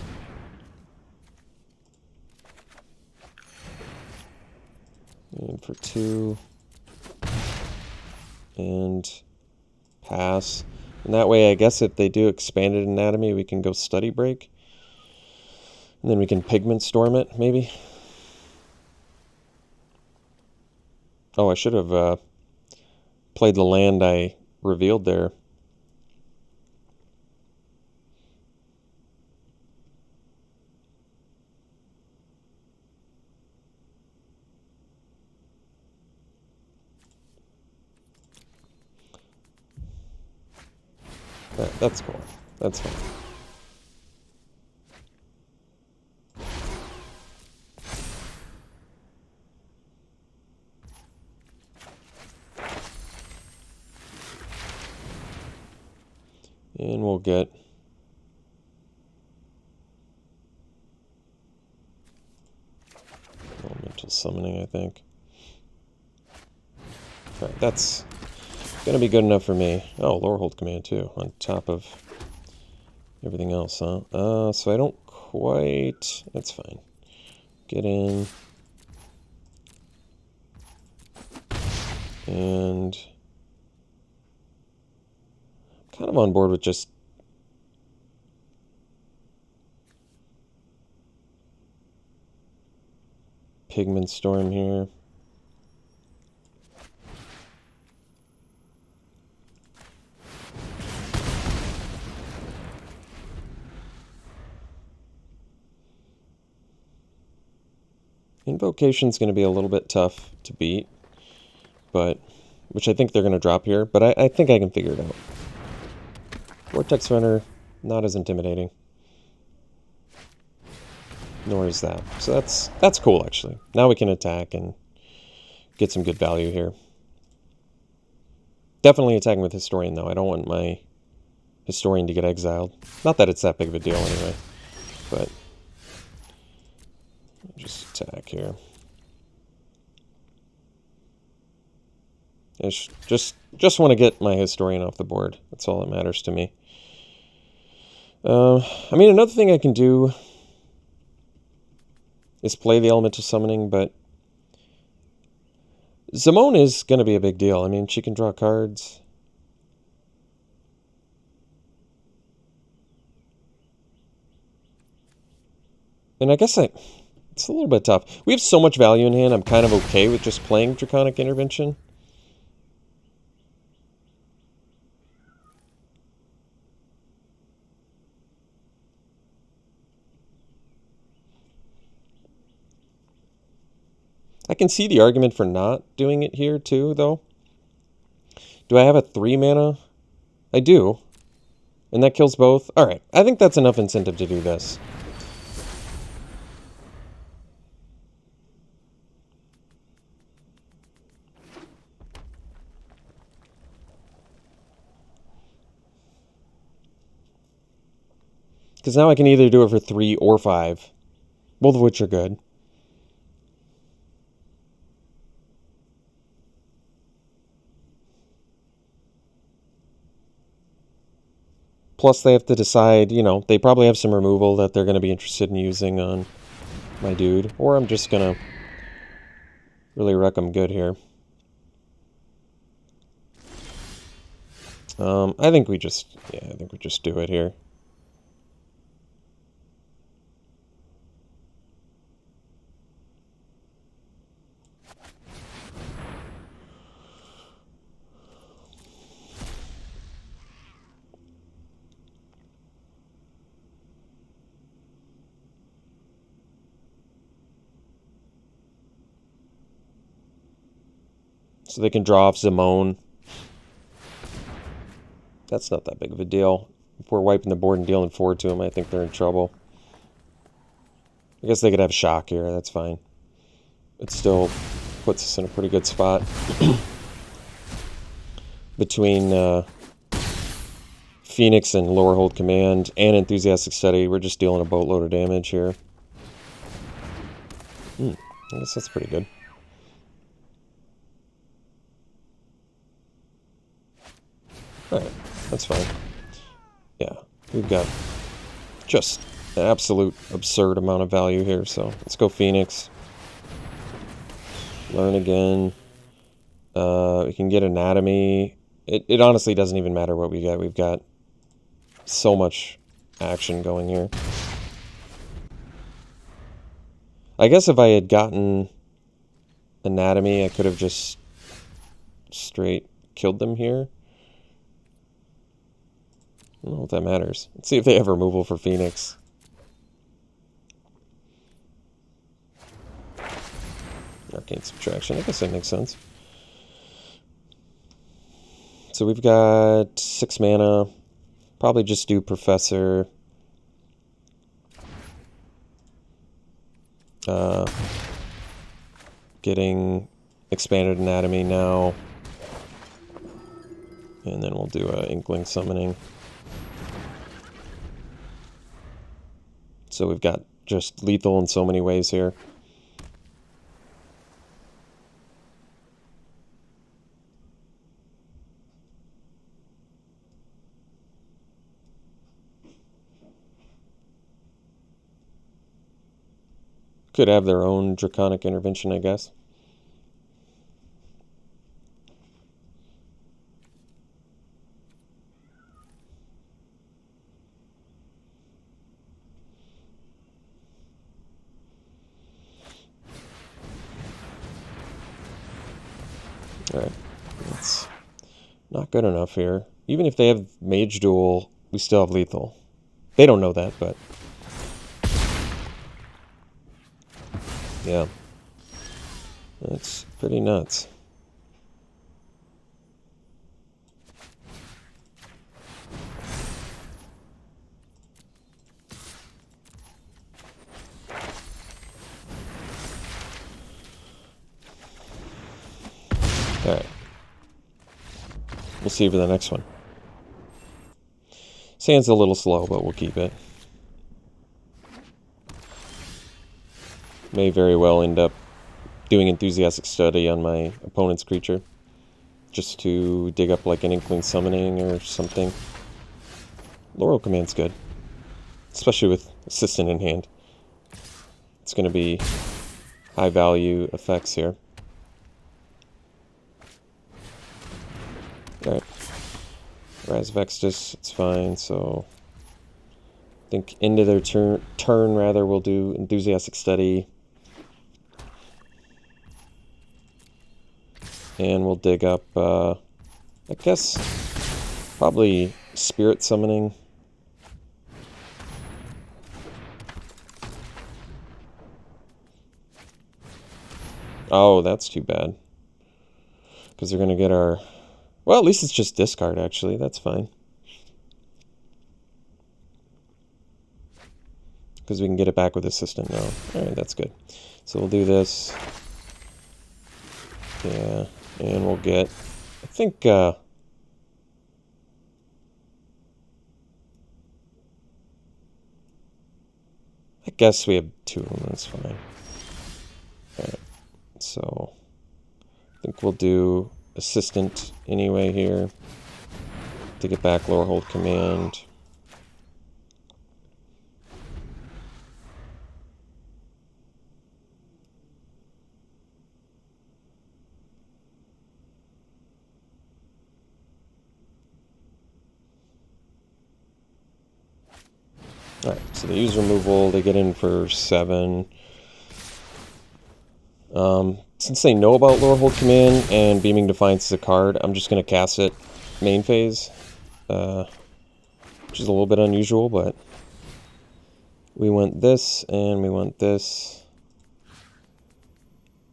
And for 2. And pass. And that way, I guess if they do expanded anatomy, we can go study break. And then we can pigment storm it, maybe. Oh, I should have played the land I revealed there. That's cool. That's fine. And we'll get elemental summoning, I think. Alright, that's gonna be good enough for me. Oh, Lorehold command too, on top of everything else, huh? So I don't quite... That's fine. Get in. And... I'm kind of on board with just... Pigment Storm here. Invocation's going to be a little bit tough to beat, but which I think they're going to drop here, but I think I can figure it out. Vortex Runner, not as intimidating. Nor is that. So that's cool, actually. Now we can attack and get some good value here. Definitely attacking with Historian, though. I don't want my Historian to get exiled. Not that it's that big of a deal anyway, but... Just attack here. Just want to get my Historian off the board. That's all that matters to me. I mean, another thing I can do is play the Elemental Summoning, but Simone is going to be a big deal. I mean, she can draw cards. And I guess it's a little bit tough. We have so much value in hand, I'm kind of okay with just playing Draconic Intervention. I can see the argument for not doing it here, too, though. Do I have a 3 mana? I do. And that kills both? Alright, I think that's enough incentive to do this. Because now I can either do it for 3 or 5. Both of which are good. Plus they have to decide, you know, they probably have some removal that they're going to be interested in using on my dude. Or I'm just going to really wreck them good here. I think we just do it here. So they can draw off Simone. That's not that big of a deal. If we're wiping the board and dealing 4 to them, I think they're in trouble. I guess they could have shock here, that's fine. It still puts us in a pretty good spot. Between Phoenix and Lorehold Command and Enthusiastic Study, we're just dealing a boatload of damage here. I guess that's pretty good. Alright, that's fine. Yeah, we've got just an absolute absurd amount of value here, so let's go Phoenix. Learn again. We can get Anatomy. It honestly doesn't even matter what we get. We've got so much action going here. I guess if I had gotten Anatomy, I could have just straight killed them here. I don't know if that matters. Let's see if they have removal for Phoenix. Arcane Subtraction. I guess that makes sense. So we've got 6 mana. Probably just do Professor. Getting Expanded Anatomy now. And then we'll do Inkling Summoning. So we've got just lethal in so many ways here. Could have their own Draconic Intervention, I guess. Alright, that's not good enough here. Even if they have Mage Duel, we still have lethal. They don't know that, but... yeah. That's pretty nuts. Alright. We'll see for the next one. Sand's a little slow, but we'll keep it. May very well end up doing Enthusiastic Study on my opponent's creature. Just to dig up like an Inkling Summoning or something. Lorehold Command's good. Especially with Assistant in hand. It's going to be high value effects here. Alright. Rise of Exodus, it's fine, so... I think end of their turn rather, we'll do Enthusiastic Study. And we'll dig up, I guess, probably Spirit Summoning. Oh, that's too bad. Because they're going to get our... well, at least it's just discard, actually. That's fine. Because we can get it back with Assistant now. Alright, that's good. So we'll do this. Yeah, and we'll get... I think, I guess we have 2 of them. That's fine. Alright, so... I think we'll do... Assistant anyway here to get back Lorehold Command. Alright, so they use removal, they get in for 7. Since they know about Lorehold Command and Beaming Defiance is a card, I'm just going to cast it main phase. Which is a little bit unusual, but... we want this, and we want this.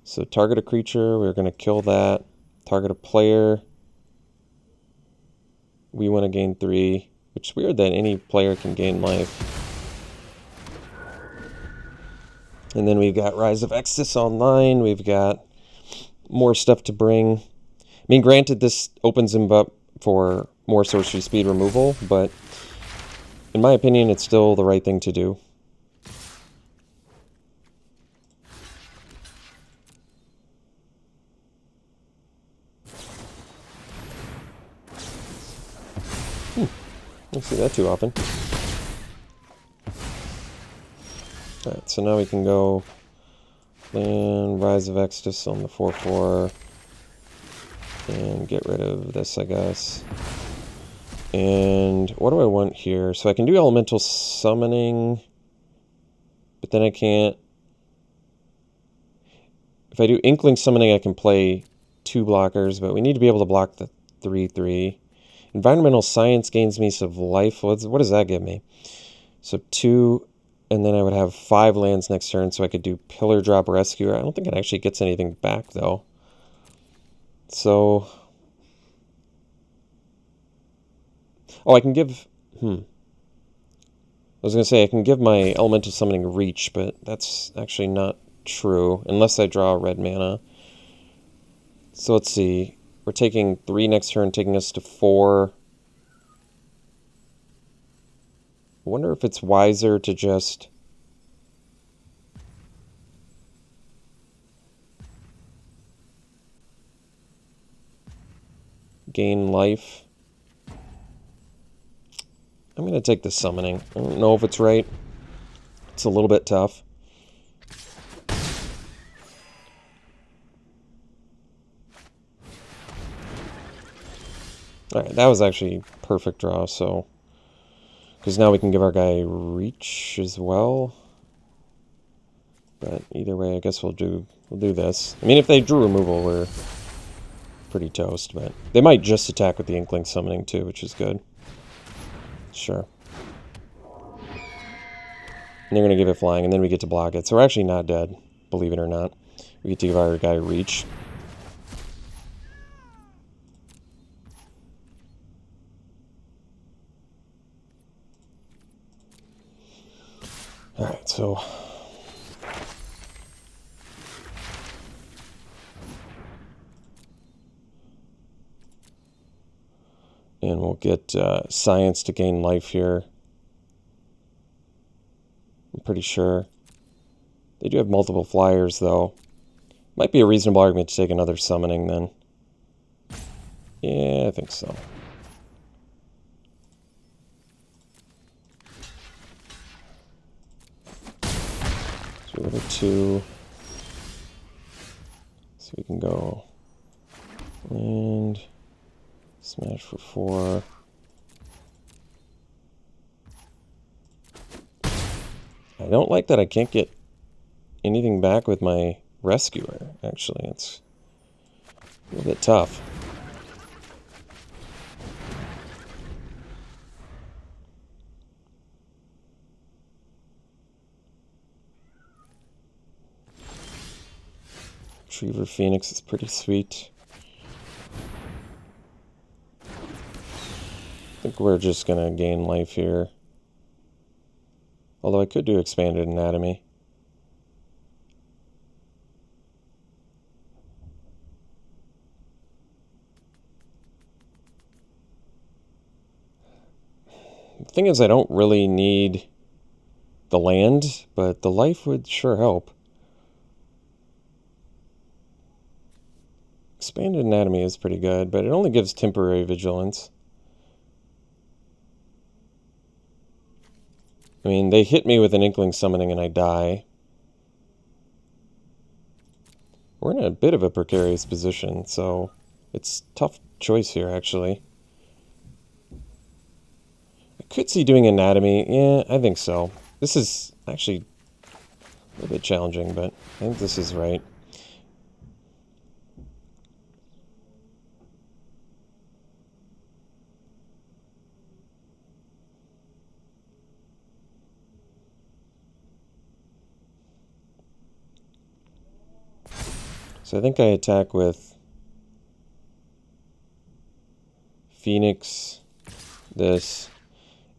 So target a creature, we're going to kill that. Target a player. We want to gain 3, which is weird that any player can gain life. And then we've got Rise of Exodus online. We've got more stuff to bring. I mean, granted, this opens him up for more sorcery speed removal, but in my opinion, it's still the right thing to do. Don't see that too often. Alright, so now we can go land Rise of Exodus on the 4/4 and get rid of this, I guess. And what do I want here? So I can do elemental summoning, but then I can't. If I do inkling summoning, I can play 2 blockers, but we need to be able to block the 3/3. Environmental science gains me some life. What does that give me? So 2, and then I would have 5 lands next turn, so I could do Pillar Drop Rescue. I don't think it actually gets anything back, though. So... oh, I can give... I was going to say I can give my elemental summoning reach, but that's actually not true, unless I draw red mana. So let's see. We're taking 3 next turn, taking us to 4. I wonder if it's wiser to just... gain life. I'm going to take the summoning. I don't know if it's right. It's a little bit tough. Alright, that was actually perfect draw, so... because now we can give our guy reach as well. But either way, I guess we'll do this. I mean, if they drew removal, we're pretty toast, but... they might just attack with the Inkling Summoning too, which is good. Sure. And they're going to give it flying, and then we get to block it. So we're actually not dead, believe it or not. We get to give our guy reach. Alright, so... and we'll get science to gain life here. I'm pretty sure. They do have multiple flyers, though. Might be a reasonable argument to take another summoning, then. Yeah, I think so. So we have 2. So we can go and smash for 4. I don't like that I can't get anything back with my rescuer, actually. It's a little bit tough. Retriever Phoenix is pretty sweet. I think we're just going to gain life here. Although I could do Expanded Anatomy. The thing is, I don't really need the land, but the life would sure help. Expanded Anatomy is pretty good, but it only gives temporary vigilance. I mean, they hit me with an Inkling Summoning and I die. We're in a bit of a precarious position, so it's a tough choice here, actually. I could see doing Anatomy. Yeah, I think so. This is actually a little bit challenging, but I think this is right. So I think I attack with Phoenix, this.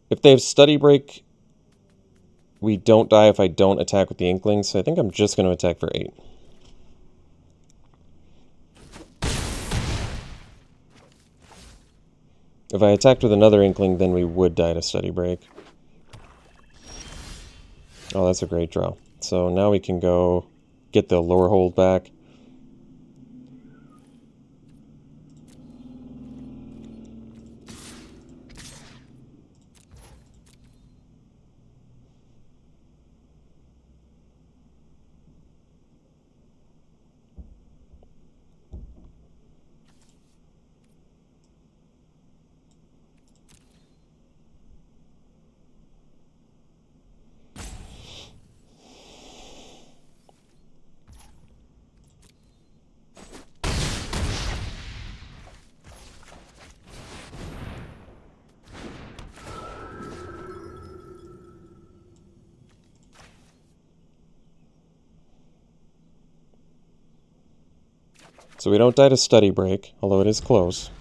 If they have Study Break, we don't die if I don't attack with the Inklings, so I think I'm just going to attack for 8. If I attacked with another Inkling, then we would die to Study Break. Oh, that's a great draw. So now we can go get the Lorehold back. So we don't die to Study Break, although it is close.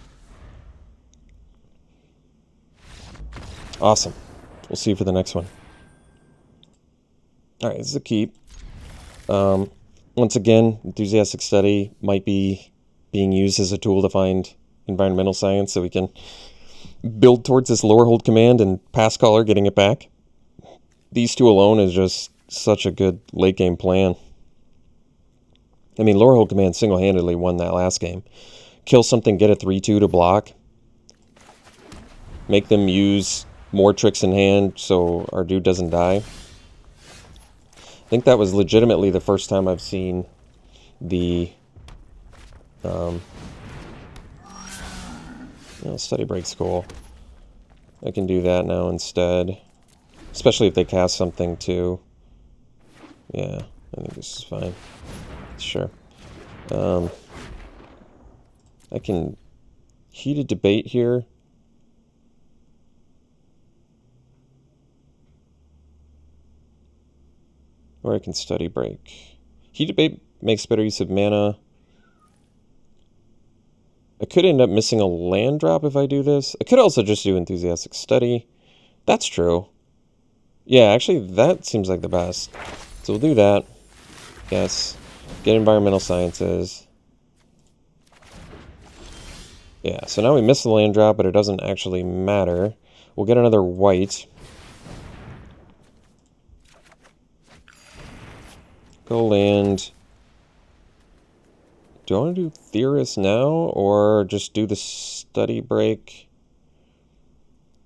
Awesome. We'll see you for the next one. Alright, this is a keep. Once again, Enthusiastic Study might be being used as a tool to find environmental science so we can build towards this Lorehold command and pass caller getting it back. These two alone is just such a good late game plan. I mean, Lorehold command single-handedly won that last game. Kill something, get a 3-2 to block. Make them use more tricks in hand so our dude doesn't die. I think that was legitimately the first time I've seen the Study Break's cool. I can do that now instead. Especially if they cast something too. Yeah, I think this is fine. Sure. I can heated debate here. Or I can Study Break. Heated debate makes better use of mana. I could end up missing a land drop if I do this. I could also just do Enthusiastic Study. That's true. Yeah, actually, that seems like the best. So we'll do that. Yes. Get Environmental Sciences. Yeah, so now we miss the land drop, but it doesn't actually matter. We'll get another white. Go land. Do I want to do Theorist now, or just do the Study Break?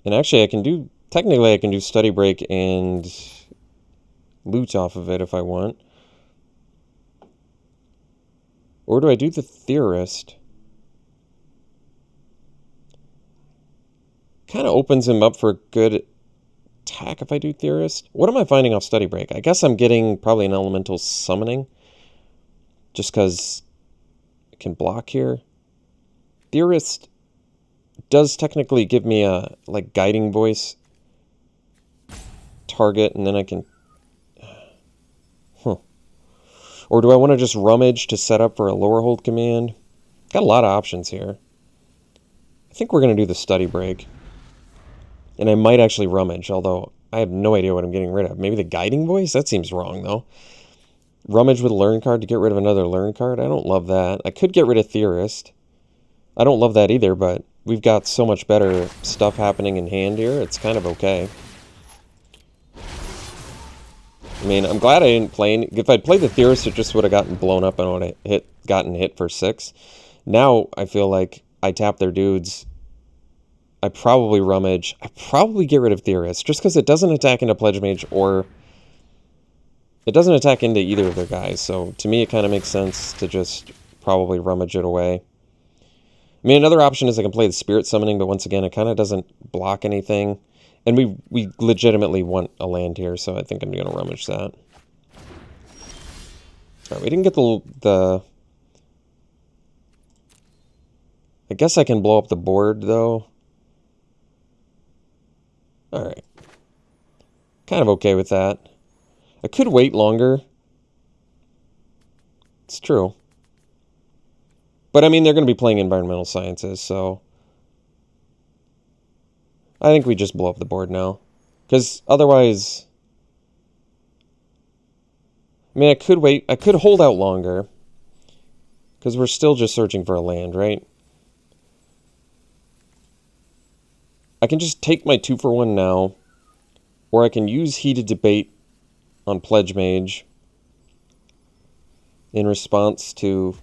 And actually, I can do... Technically, I can do Study Break and loot off of it if I want. Or do I do the Theorist? Kind of opens him up for a good attack if I do Theorist. What am I finding off Study Break? I guess I'm getting probably an Elemental Summoning. Just because it can block here. Theorist does technically give me a like Guiding Voice target, and then I can... Or do I want to just Rummage to set up for a Lorehold command? Got a lot of options here. I think we're going to do the Study Break. And I might actually Rummage, although I have no idea what I'm getting rid of. Maybe the Guiding Voice? That seems wrong, though. Rummage with a Learn card to get rid of another Learn card? I don't love that. I could get rid of Theorist. I don't love that either, but we've got so much better stuff happening in hand here. It's kind of okay. I mean, I'm glad I didn't play... If I'd played the Theorist, it just would have gotten blown up and I would have gotten hit for 6. Now, I feel like I tap their dudes. I probably Rummage. I probably get rid of Theorist, just because it doesn't attack into Pledge Mage, or... It doesn't attack into either of their guys, so to me it kind of makes sense to just probably Rummage it away. I mean, another option is I can play the Spirit Summoning, but once again, it kind of doesn't block anything. And we legitimately want a land here, so I think I'm going to Rummage that. Alright, we didn't get the... I guess I can blow up the board, though. Alright. Kind of okay with that. I could wait longer. It's true. But, I mean, they're going to be playing Environmental Sciences, so... I think we just blow up the board now. Because otherwise... I mean, I could wait. I could hold out longer. Because we're still just searching for a land, right? I can just take my 2-for-1 now, or I can use Heated Debate on Pledge Mage in response to...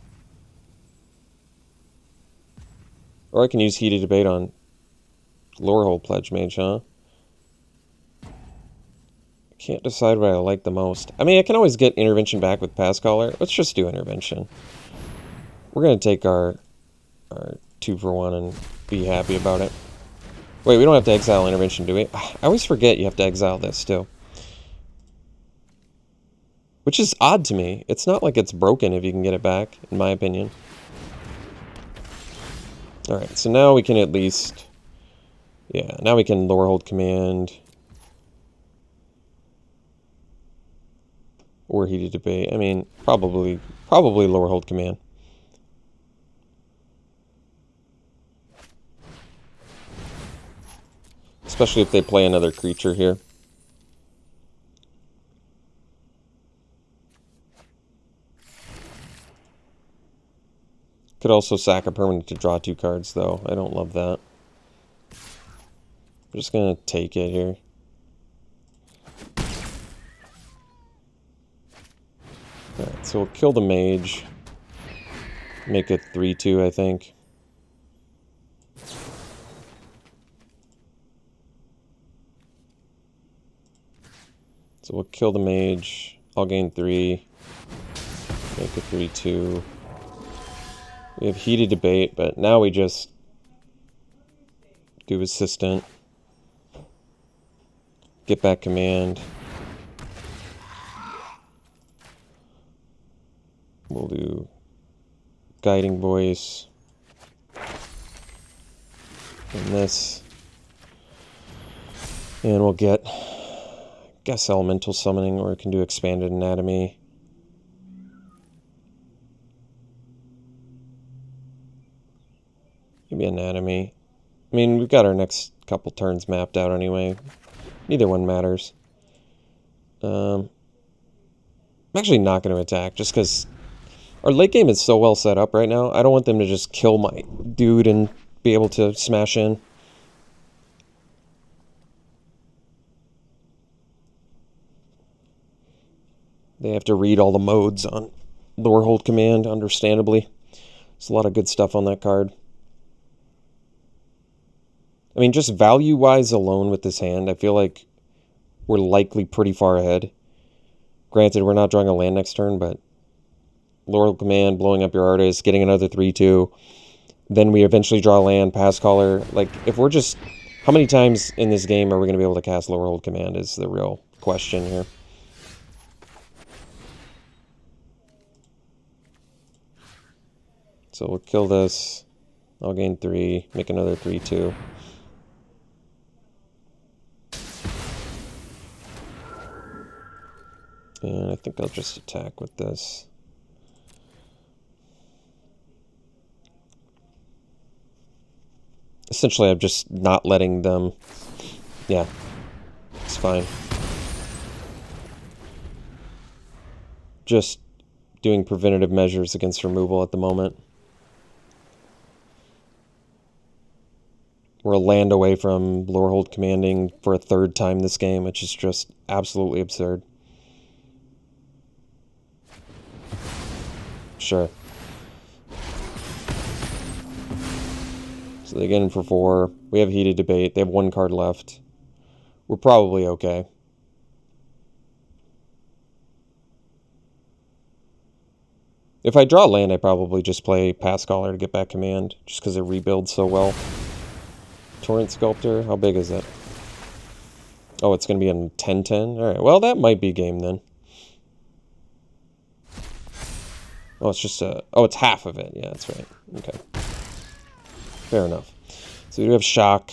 Or I can use Heated Debate on Lorehold Pledge Mage, huh? I can't decide what I like the most. I mean, I can always get Intervention back with Pass Caller. Let's just do Intervention. We're going to take our 2-for-1 and be happy about it. Wait, we don't have to exile Intervention, do we? I always forget you have to exile this, too. Which is odd to me. It's not like it's broken if you can get it back, in my opinion. Alright, so now we can at least... Yeah, now we can Lorehold Command. Or Heated Debate. I mean, probably Lorehold Command. Especially if they play another creature here. Could also sack a permanent to draw 2 cards, though. I don't love that. I'm just going to take it here. Alright, so we'll kill the mage. Make it 3-2, I think. So we'll kill the mage. I'll gain 3. Make it 3-2. We have Heated Debate, but now we just do Assistant. Get back command. We'll do Guiding Voice. And this. And we'll get, I guess, Elemental Summoning, or we can do Expanded Anatomy. Maybe Anatomy. I mean, we've got our next couple turns mapped out anyway. Neither one matters. I'm actually not going to attack, just because our late game is so well set up right now. I don't want them to just kill my dude and be able to smash in. They have to read all the modes on Lorehold Command, understandably. There's a lot of good stuff on that card. I mean, just value-wise alone with this hand, I feel like we're likely pretty far ahead. Granted, we're not drawing a land next turn, but Lorehold Command, blowing up your artist, getting another 3-2. Then we eventually draw land, Pass Caller. Like, if we're just... How many times in this game are we going to be able to cast Lorehold Command is the real question here. So we'll kill this. I'll gain 3, make another 3-2. And I think I'll just attack with this. Essentially, I'm just not letting them... Yeah, it's fine. Just doing preventative measures against removal at the moment. We're a land away from Lorehold commanding for a 3rd time this game, which is just absolutely absurd. Sure. So they get in for 4. We have Heated Debate. They have 1 card left. We're probably okay. If I draw land, I probably just play Pass Caller to get back command, just because it rebuilds so well. Torrent Sculptor, how big is it? Oh, it's going to be in 10-10? Alright, well, that might be game then. Oh, it's just a... Oh, it's half of it. Yeah, that's right. Okay. Fair enough. So we do have Shock.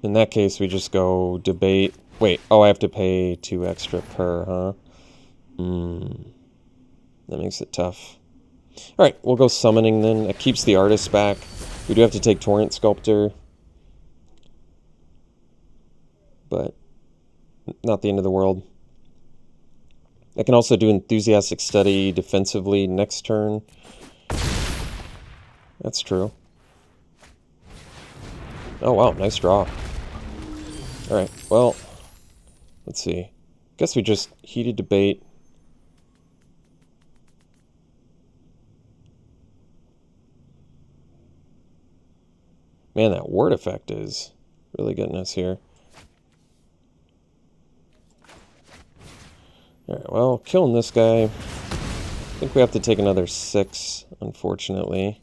In that case, we just go Debate. Wait, oh, I have to pay 2 extra per, huh? That makes it tough. Alright, we'll go Summoning then. It keeps the artist back. We do have to take Torrent Sculptor. But not the end of the world. I can also do Enthusiastic Study defensively next turn. That's true. Oh, wow. Nice draw. Alright, well, let's see. Guess we just heated debate. Man, that word effect is really getting us here. Alright, well, killing this guy. I think we have to take another 6, unfortunately.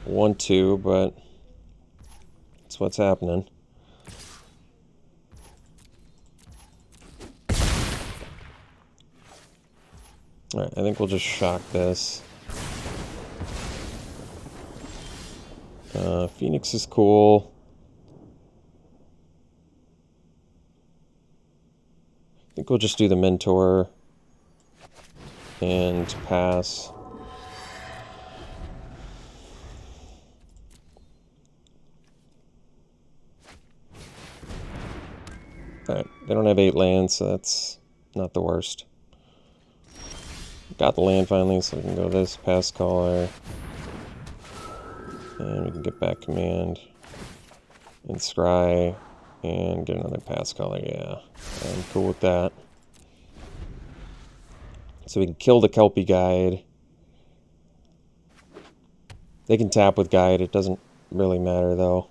1, 2, but that's what's happening. Alright, I think we'll just shock this. Phoenix is cool. I think we'll just do the Mentor and pass. Alright, they don't have 8 lands, so that's not the worst. Got the land finally, so we can go this, pass caller. And we can get back command. And scry. And get another pass caller, yeah. I'm cool with that. So we can kill the Kelpie Guide. They can tap with Guide, it doesn't really matter though.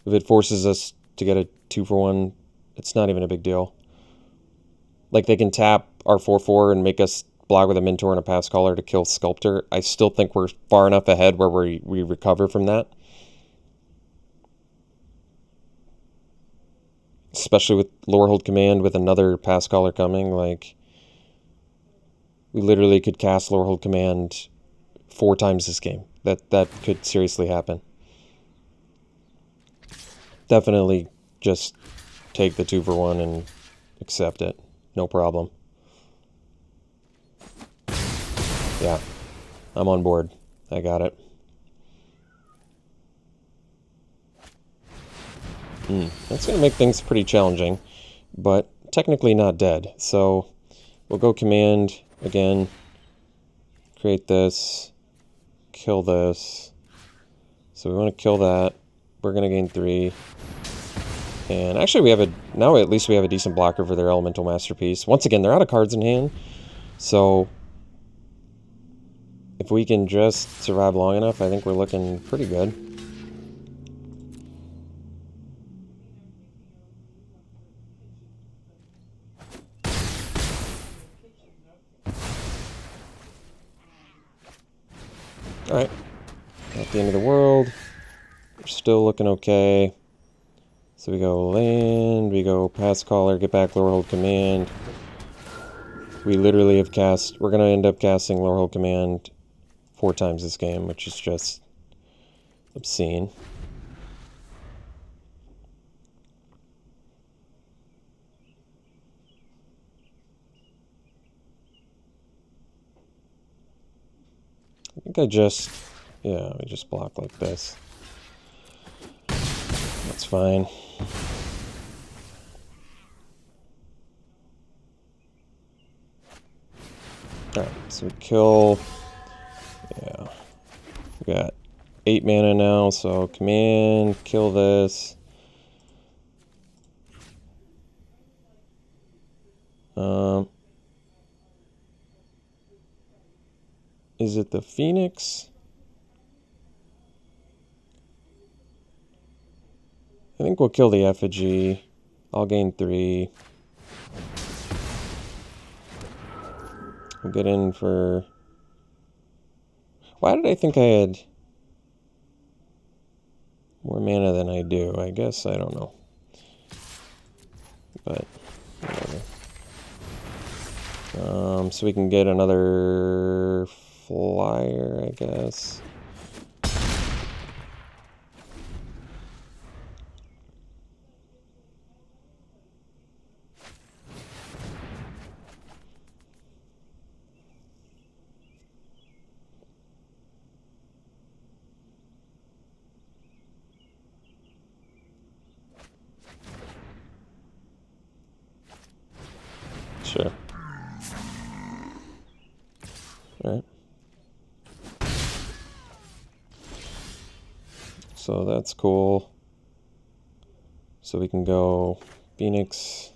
If it forces us to get a 2-for-1, it's not even a big deal. Like, they can tap our 4-4 and make us block with a Mentor and a pass caller to kill Sculptor. I still think we're far enough ahead where we recover from that. Especially with Lorehold command with another pass caller coming. Like, we literally could cast Lorehold command 4 times this game. That could seriously happen. Definitely just take the 2-for-1 and accept it. No problem. Yeah, I'm on board. I got it. That's going to make things pretty challenging, but technically not dead. So we'll go command again, create this, kill this. So we want to kill that. We're going to gain 3. And actually we have now at least we have a decent blocker for their Elemental Masterpiece. Once again, they're out of cards in hand. So if we can just survive long enough, I think we're looking pretty good. Alright. Not the end of the world. We're still looking okay. So we go land, we go pass caller, get back Lorehold command. We literally have we're going to end up casting Lorehold command 4 times this game, which is just obscene. I think we just block like this. That's fine. Alright, so we kill. Yeah. We got 8 mana now, so command, kill this. Is it the Phoenix? I think we'll kill the Effigy. I'll gain 3. We'll get in for... Why did I think I had more mana than I do? I guess, I don't know. But, whatever. So we can get another flyer, I guess. Sure. Alright. So that's cool. So we can go Phoenix.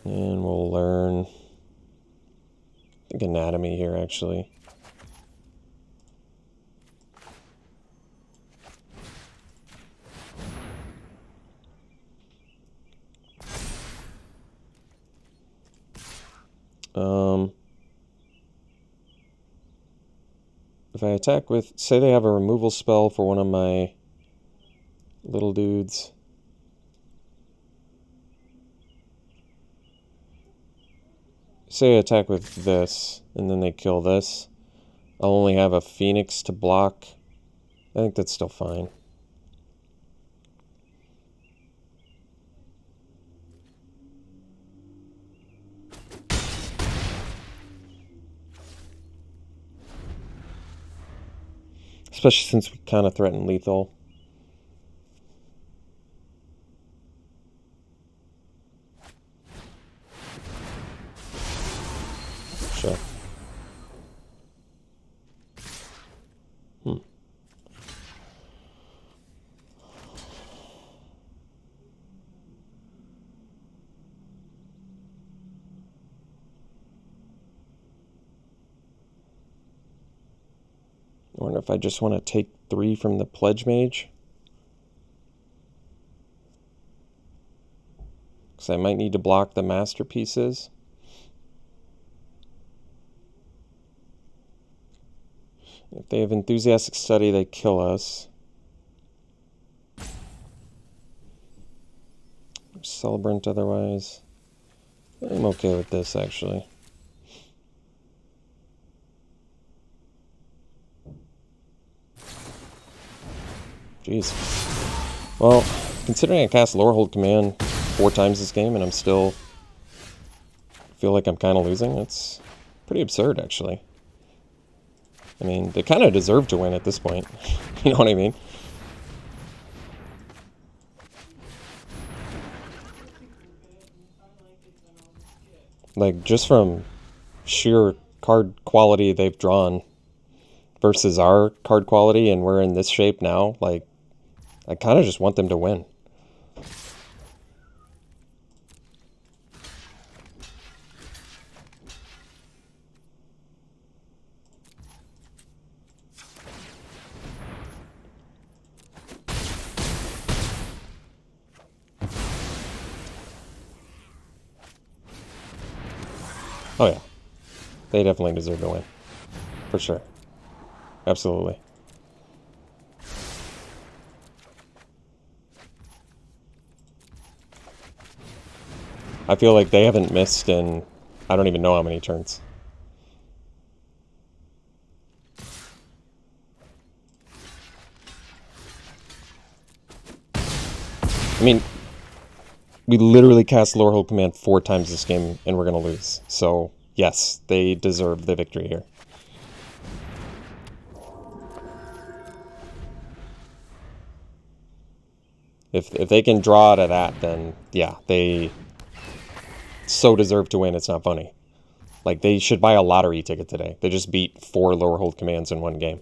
And we'll learn, I think, anatomy here, actually. If I attack with, say they have a removal spell for one of my little dudes. Say I attack with this, and then they kill this. I'll only have a Phoenix to block. I think that's still fine. Especially since we kind of threaten lethal. Sure. I wonder if I just want to take 3 from the Pledge Mage. Because I might need to block the masterpieces. If they have Enthusiastic Study, they kill us. Celebrant otherwise. I'm okay with this, actually. Jeez. Well, considering I cast Lorehold command 4 times this game and I'm still feel like I'm kind of losing, it's pretty absurd, actually. I mean, they kind of deserve to win at this point. You know what I mean? Like, just from sheer card quality they've drawn versus our card quality, and we're in this shape now, like, I kind of just want them to win. Oh yeah, they definitely deserve to win, for sure. Absolutely. I feel like they haven't missed in I don't even know how many turns. I mean, we literally cast Lorehold command 4 times this game, and we're going to lose. So, yes, they deserve the victory here. If they can draw out of that, then, yeah, they so deserve to win, it's not funny. Like, they should buy a lottery ticket today. They just beat 4 Lorehold commands in one game.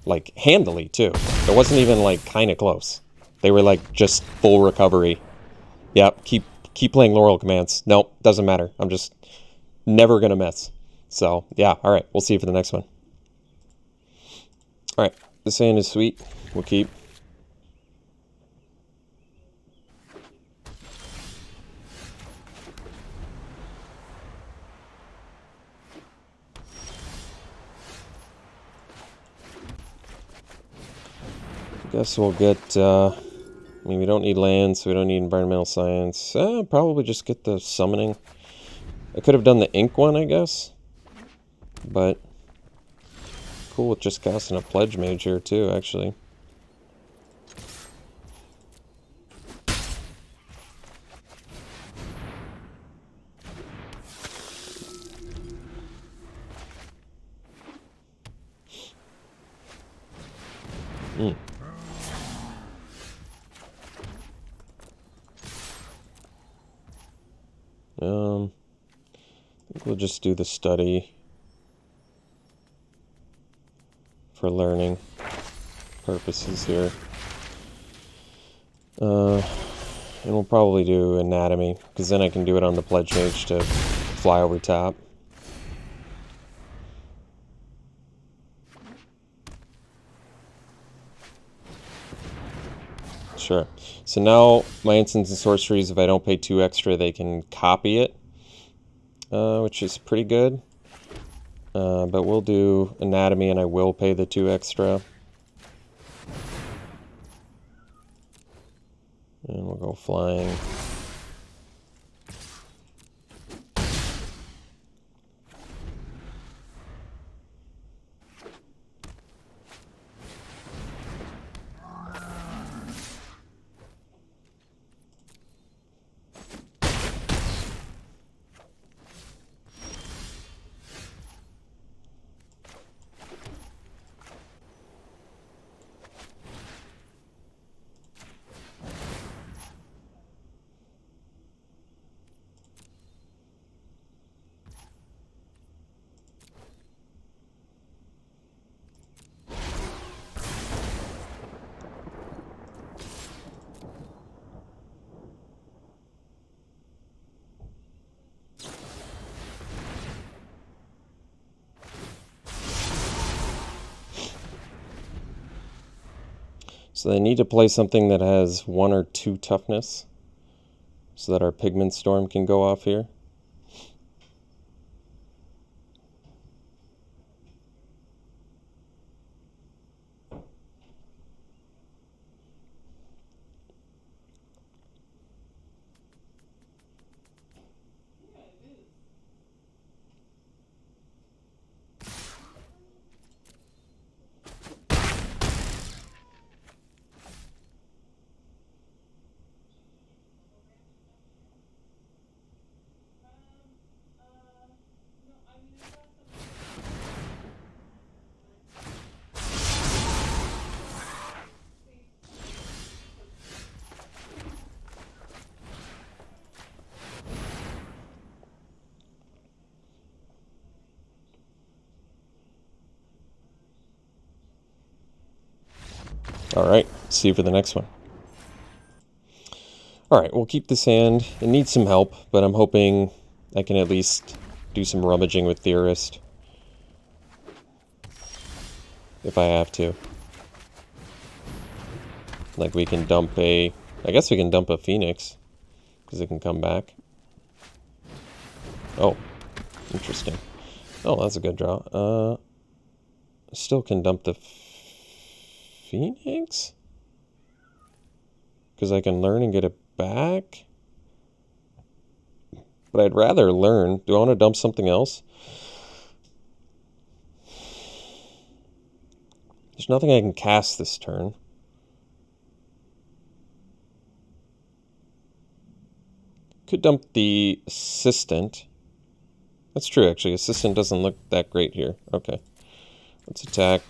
Like, handily, too. It wasn't even, like, kind of close. They were, like, just full recovery. Yep, keep playing Lorehold commands. Nope, doesn't matter. I'm just never going to miss. So, yeah, all right. We'll see you for the next one. All right, this hand is sweet. We'll keep. Guess we'll get, I mean, we don't need lands, so we don't need environmental science. Probably just get the summoning. I could have done the ink one, I guess. But cool with just casting a Pledge Mage here, too, actually. we'll just do the study for learning purposes here. And we'll probably do anatomy, because then I can do it on the pledge mage to fly over top. Sure. So now my instants and sorceries, if I don't pay 2 extra, they can copy it, which is pretty good. But we'll do anatomy, and I will pay the 2 extra. And we'll go flying. So they need to play something that has 1 or 2 toughness so that our Pigment Storm can go off here. Alright, see you for the next one. Alright, we'll keep this hand. It needs some help, but I'm hoping I can at least do some rummaging with Theorist. If I have to. Like we can dump a... I guess we can dump a Phoenix. Because it can come back. Oh, interesting. Oh, that's a good draw. Still can dump the Phoenix? Because I can learn and get it back? But I'd rather learn. Do I want to dump something else? There's nothing I can cast this turn. Could dump the Assistant. That's true, actually. Assistant doesn't look that great here. Okay. Let's attack.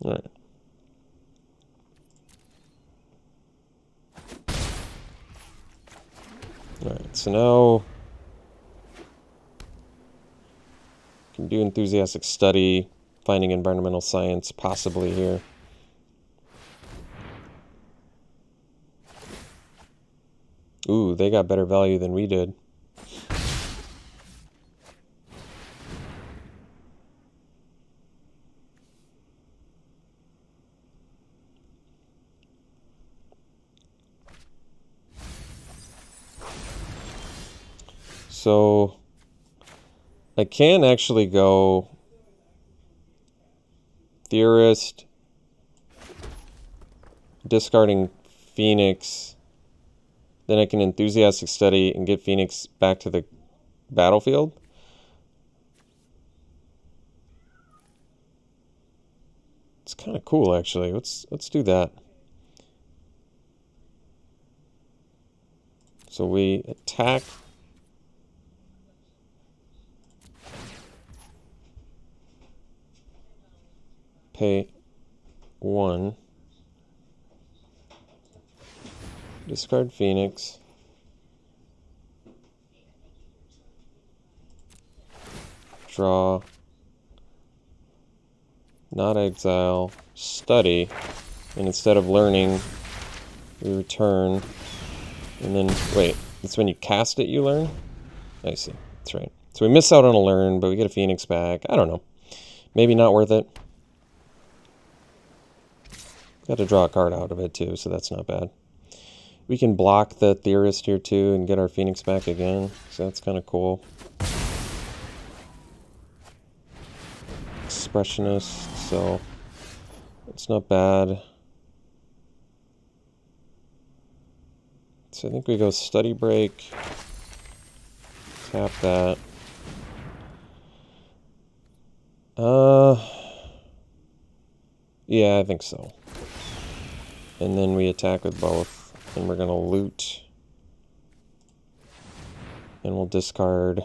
Alright. Alright, so now can do enthusiastic study, finding environmental science possibly here. Ooh, they got better value than we did. So I can actually go Theorist, discarding Phoenix, then I can enthusiastic study and get Phoenix back to the battlefield. It's kind of cool, actually. Let's do that. So we attack. Pay. 1. Discard Phoenix. Draw. Not exile. Study. And instead of learning, we return. And then, wait, that's when you cast it you learn? I see. That's right. So we miss out on a learn, but we get a Phoenix back. I don't know. Maybe not worth it. Got to draw a card out of it too, so that's not bad. We can block the Theorist here too and get our Phoenix back again, so that's kind of cool. Expressionist, so it's not bad. So I think we go Study Break, tap that. Yeah, I think so. And then we attack with both, and we're gonna loot. And we'll discard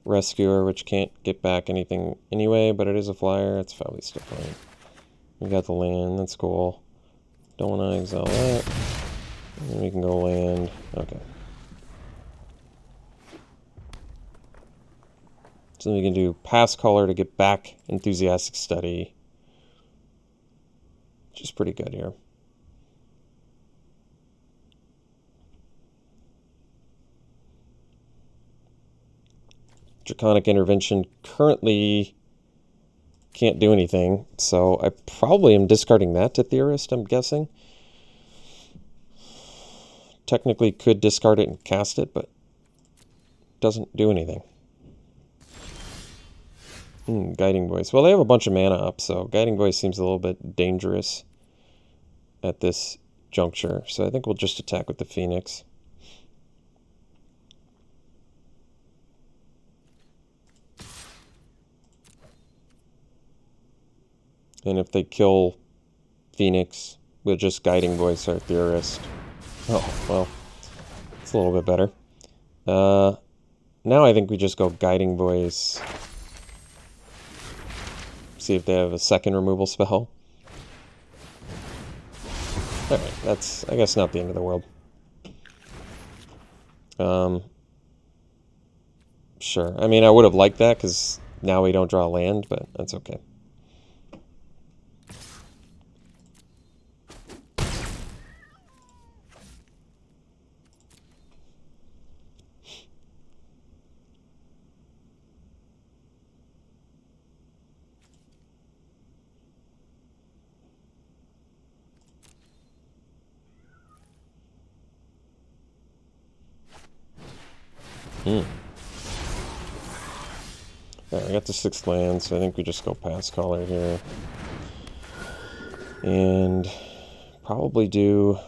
Rescuer, which can't get back anything anyway, but it is a flyer. It's probably still fine. We got the land, that's cool. Don't want to exile that. And then we can go land. Okay. So then we can do Pass Color to get back Enthusiastic Study. Which is pretty good here. Draconic Intervention currently can't do anything, so I probably am discarding that to Theorist, I'm guessing. Technically could discard it and cast it, but doesn't do anything. Guiding Voice. Well, they have a bunch of mana up, so Guiding Voice seems a little bit dangerous at this juncture. So I think we'll just attack with the Phoenix. And if they kill Phoenix, we'll just Guiding Voice our Theorist. Oh, well, it's a little bit better. Now I think we just go Guiding Voice. See if they have a second removal spell. Alright, that's, I guess, not the end of the world. Sure. I mean, I would have liked that, because now we don't draw land, but that's okay. Alright, I got the 6th land, so I think we just go Pass Color here. And probably do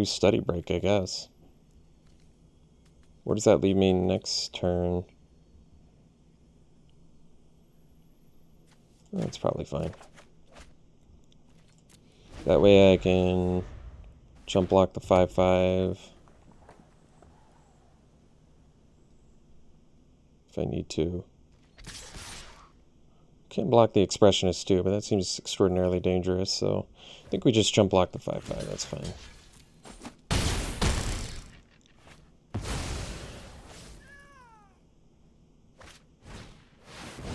Study Break, I guess. Where does that leave me next turn? That's probably fine. That way I can jump block the 5/5 if I need to. Can block the Expressionist too, but that seems extraordinarily dangerous, so I think we just jump block the 5/5, that's fine.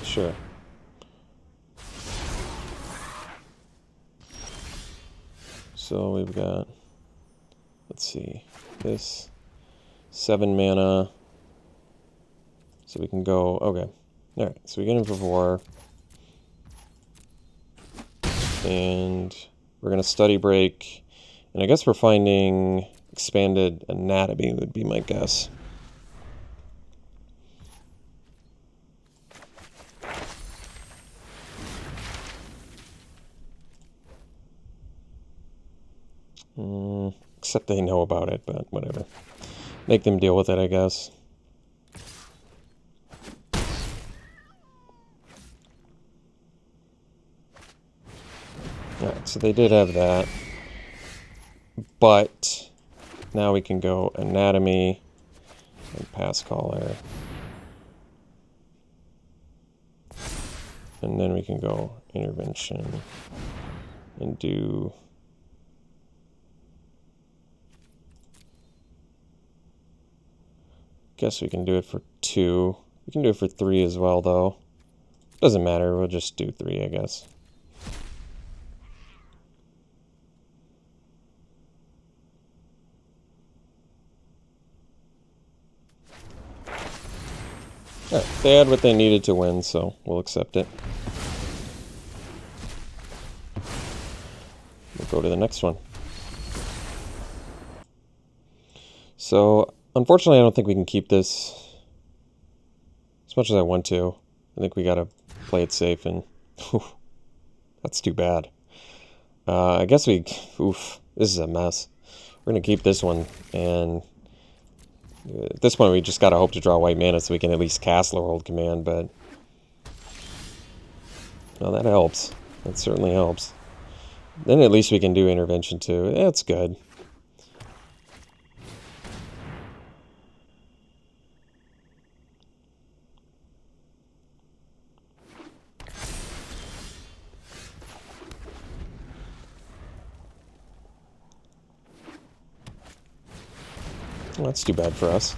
Sure. So we've got, let's see, this 7 mana. So we can go, okay. Alright, so we get in for 4. And we're going to Study Break. And I guess we're finding Expanded Anatomy would be my guess. Except they know about it, but whatever. Make them deal with it, I guess. Alright, so they did have that. But now we can go Anatomy and Pass Color. And then we can go intervention and do... Guess we can do it for 2. We can do it for 3 as well, though. Doesn't matter, we'll just do 3, I guess. Alright, they had what they needed to win, so we'll accept it. We'll go to the next one. So, unfortunately, I don't think we can keep this as much as I want to. I think we gotta play it safe, and that's too bad. I guess this is a mess. We're gonna keep this one, and at this point we just gotta hope to draw white mana so we can at least cast Lorehold Command, but... Well, that helps. That certainly helps. Then at least we can do intervention too. That's good. Well, that's too bad for us.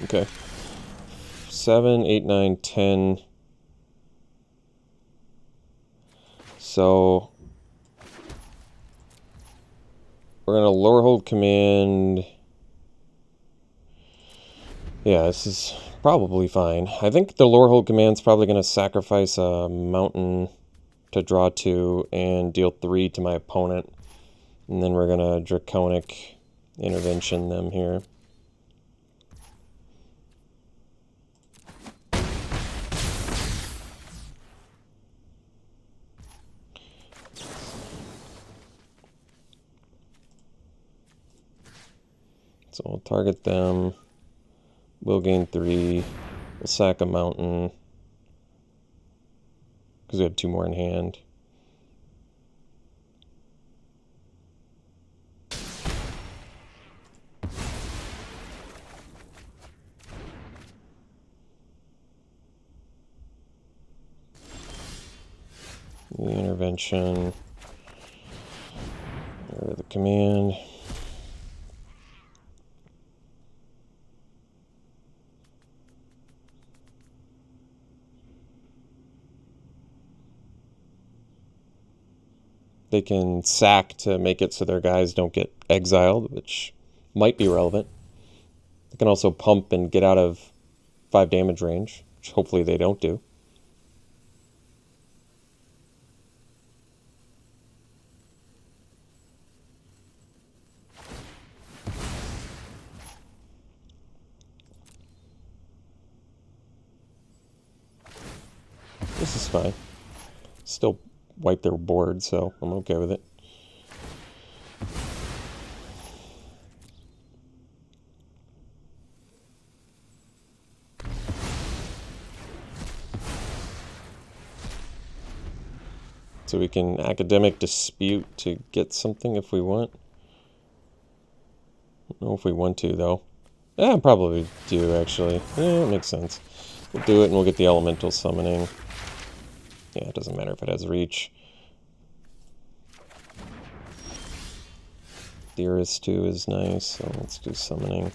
Okay. 7, 8, 9, 10. So we're gonna Lorehold Command. Yeah, this is probably fine. I think the Lorehold Command's probably gonna sacrifice a mountain to draw 2 and deal 3 to my opponent. And then we're gonna Draconic intervention them here. So we'll target them, we'll gain 3, we'll sack a mountain, because we have 2 more in hand. The intervention, or the command. They can sack to make it so their guys don't get exiled, which might be relevant. They can also pump and get out of 5 damage range, which hopefully they don't do. This is fine. Still wipe their board, so I'm okay with it. So we can academic dispute to get something if we want. I don't know if we want to, though. Yeah, probably do, actually. Yeah, it makes sense. We'll do it and we'll get the elemental summoning. Yeah, it doesn't matter if it has reach. Theorist too is nice, so let's do summoning.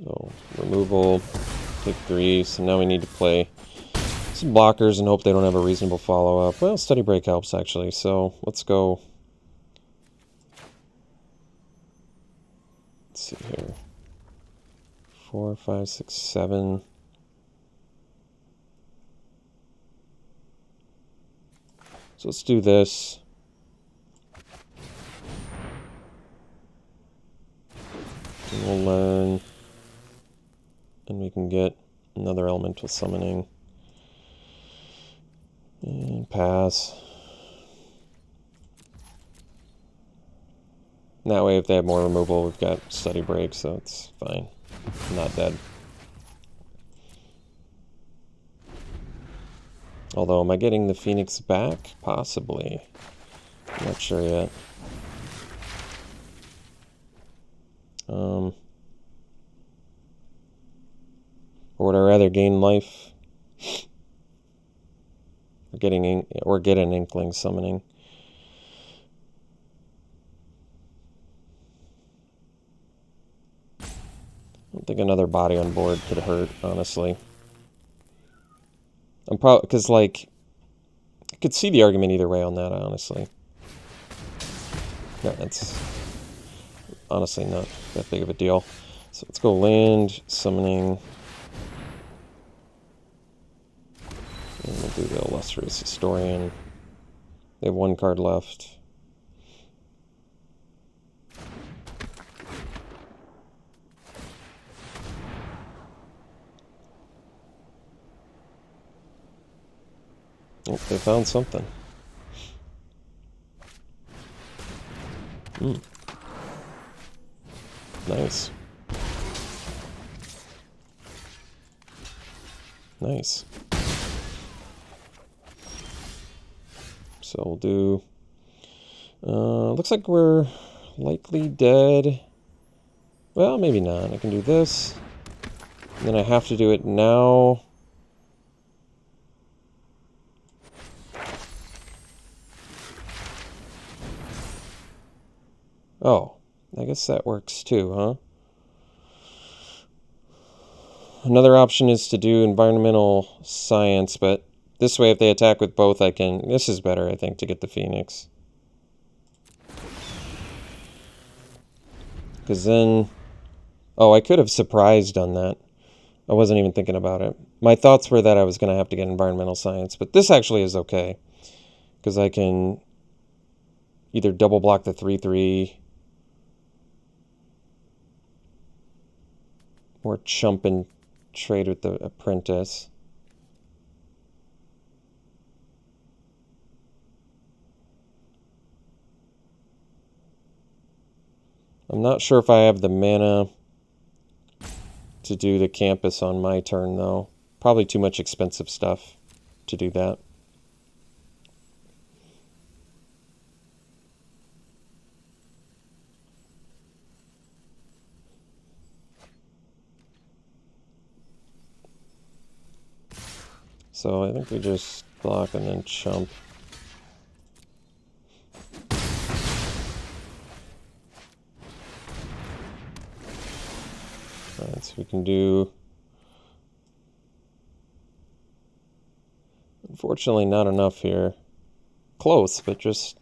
So removal, take 3, so now we need to play some blockers and hope they don't have a reasonable follow-up. Well, Steady Break helps, actually, so let's go. Let's see here. 4, 5, 6, 7. So let's do this. And we'll learn. And we can get another elemental summoning. And pass. And that way, if they have more removal, we've got Steady Break, so it's fine. I'm not dead. Although, am I getting the Phoenix back? Possibly. I'm not sure yet. Or would I rather gain life? Or get an Inkling summoning. I don't think another body on board could hurt, honestly. I'm probably, because, like, I could see the argument either way on that, honestly. No, that's honestly not that big of a deal. So let's go land, summoning. And we'll do the Illustrious Historian. They have one card left. Oh, they found something. Nice. Nice. So we'll do... looks like we're likely dead. Well, maybe not. I can do this. And then I have to do it now. Oh, I guess that works too, huh? Another option is to do environmental science, but this way if they attack with both I can... This is better, I think, to get the Phoenix. Because then... Oh, I could have surprised done that. I wasn't even thinking about it. My thoughts were that I was going to have to get environmental science, but this actually is okay. Because I can either double block the 3/3... or chump and trade with the Apprentice. I'm not sure if I have the mana to do the campus on my turn, though. Probably too much expensive stuff to do that. So I think we just block and then chump. Alright, so we can do... Unfortunately, not enough here. Close, but just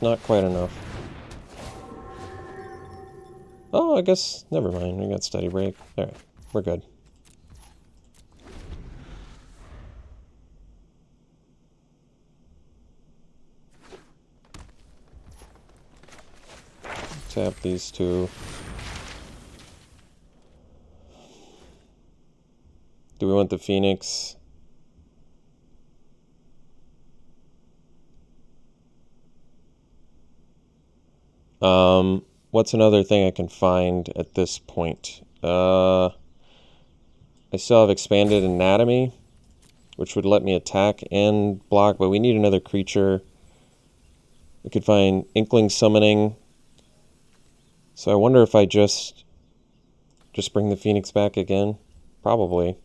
not quite enough. Oh, I guess, never mind. We got Steady Break. Alright, we're good. Tap these two. Do we want the Phoenix? What's another thing I can find at this point? I still have Expanded Anatomy, which would let me attack and block, but we need another creature. We could find Inkling Summoning. So I wonder if I just bring the Phoenix back again. Probably.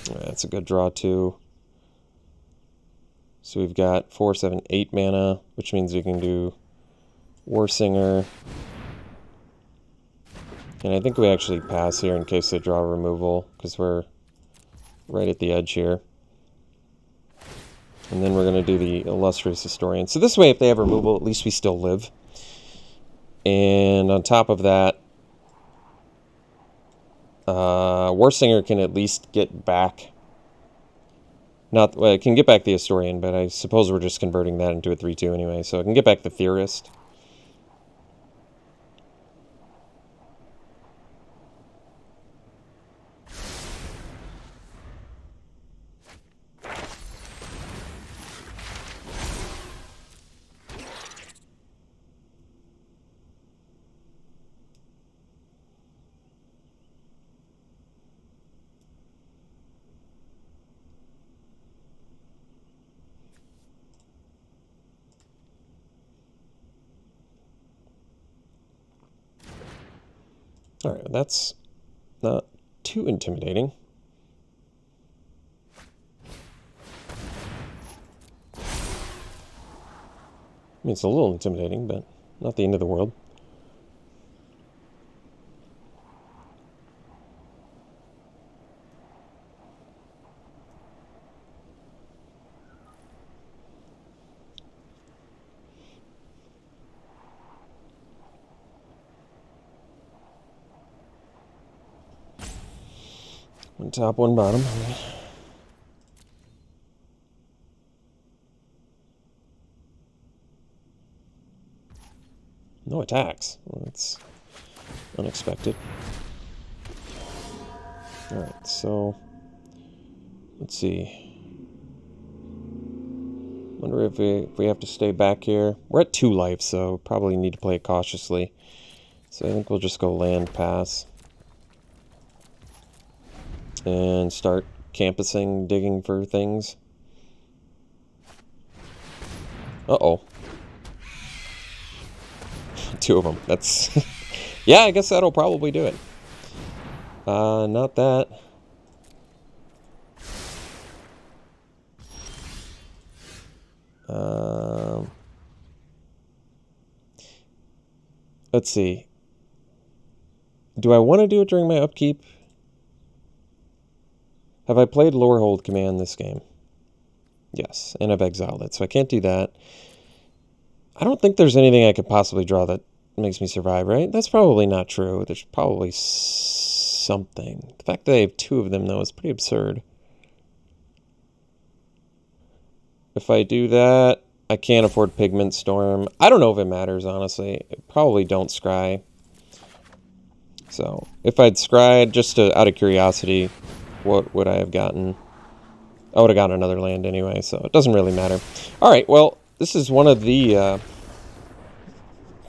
That's a good draw too. So we've got 4, 7, 8 mana, which means we can do Warsinger. And I think we actually pass here in case they draw removal, because we're right at the edge here. And then we're going to do the Illustrious Historian. So this way, if they have removal, at least we still live. And on top of that, Warsinger can at least get back... Well, it can get back the Historian, but I suppose we're just converting that into a 3-2 anyway. So it can get back the Theorist. Alright, that's not too intimidating. I mean, it's a little intimidating, but not the end of the world. One top, one bottom. No attacks. Well, that's unexpected. Alright, so... Let's see. Wonder if we have to stay back here. We're at 2 life, so probably need to play it cautiously. So I think we'll just go land pass. And start campusing, digging for things. Uh-oh. 2 of them. That's... yeah, I guess that'll probably do it. Not that. Let's see. Do I want to do it during my upkeep? Have I played Lorehold command this game? Yes, and I've exiled it, so I can't do that. I don't think there's anything I could possibly draw that makes me survive, right? That's probably not true. There's probably something. The fact that I have 2 of them, though, is pretty absurd. If I do that, I can't afford Pigment Storm. I don't know if it matters, honestly. I probably don't scry. So, if I'd scryed, just out of curiosity, what would I have gotten? I would have gotten another land anyway, so it doesn't really matter. Alright, well, this is one of the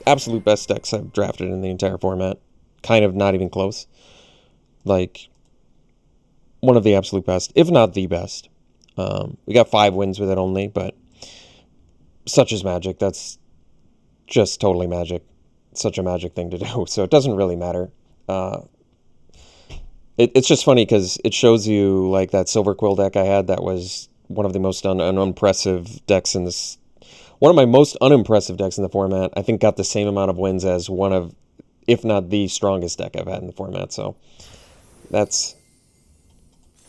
absolute best decks I've drafted in the entire format. Kind of not even close. Like, one of the absolute best, if not the best. We got 5 wins with it only, but such is Magic. That's just totally Magic. Such a Magic thing to do, so it doesn't really matter. It's just funny because it shows you, like, that Silver Quill deck I had that was one of the most unimpressive decks in this... One of my most unimpressive decks in the format, I think got the same amount of wins as one of, if not the strongest deck I've had in the format, so that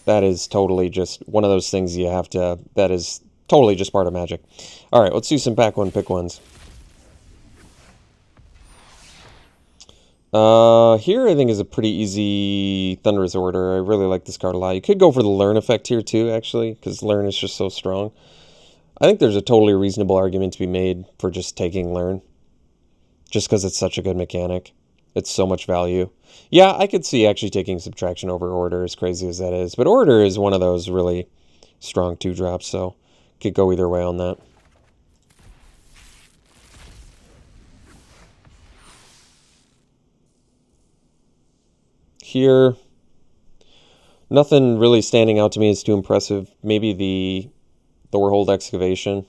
is totally just one of those things you have to... That is totally just part of Magic. Alright, let's do some pack 1, pick 1s. Here I think is a pretty easy Thunderous Order. I really like this card a lot. You could go for the Learn effect here too, actually, because Learn is just so strong. I think there's a totally reasonable argument to be made for just taking Learn. Just because it's such a good mechanic. It's so much value. Yeah, I could see actually taking Subtraction over Order, as crazy as that is. But Order is one of those really strong 2-drops, so could go either way on that. Here, nothing really standing out to me as too impressive. Maybe the Lorehold Excavation.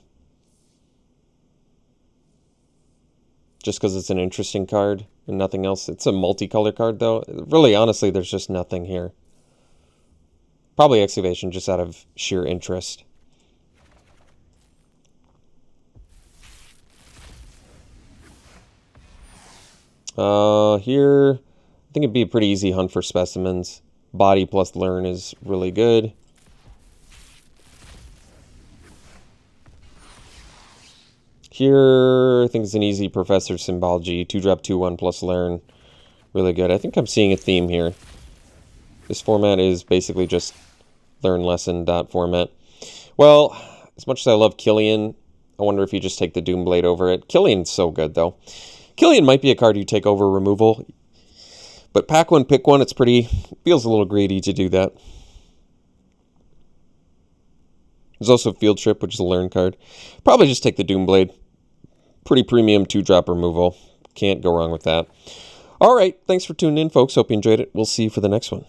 Just because it's an interesting card and nothing else. It's a multicolor card, though. Really, honestly, there's just nothing here. Probably Excavation, just out of sheer interest. Here, think it'd be a pretty easy hunt for specimens. Body plus learn is really good. Here, I think it's an easy Professor Symbology. 2-drop, 2-1 plus learn. Really good. I think I'm seeing a theme here. This format is basically just learn lesson dot format. Well, as much as I love Killian, I wonder if you just take the Doomblade over it. Killian's so good, though. Killian might be a card you take over removal. But pack one, pick one. It's pretty... feels a little greedy to do that. There's also Field Trip, which is a learn card. Probably just take the Doomblade. Pretty premium 2-drop removal. Can't go wrong with that. All right. Thanks for tuning in, folks. Hope you enjoyed it. We'll see you for the next one.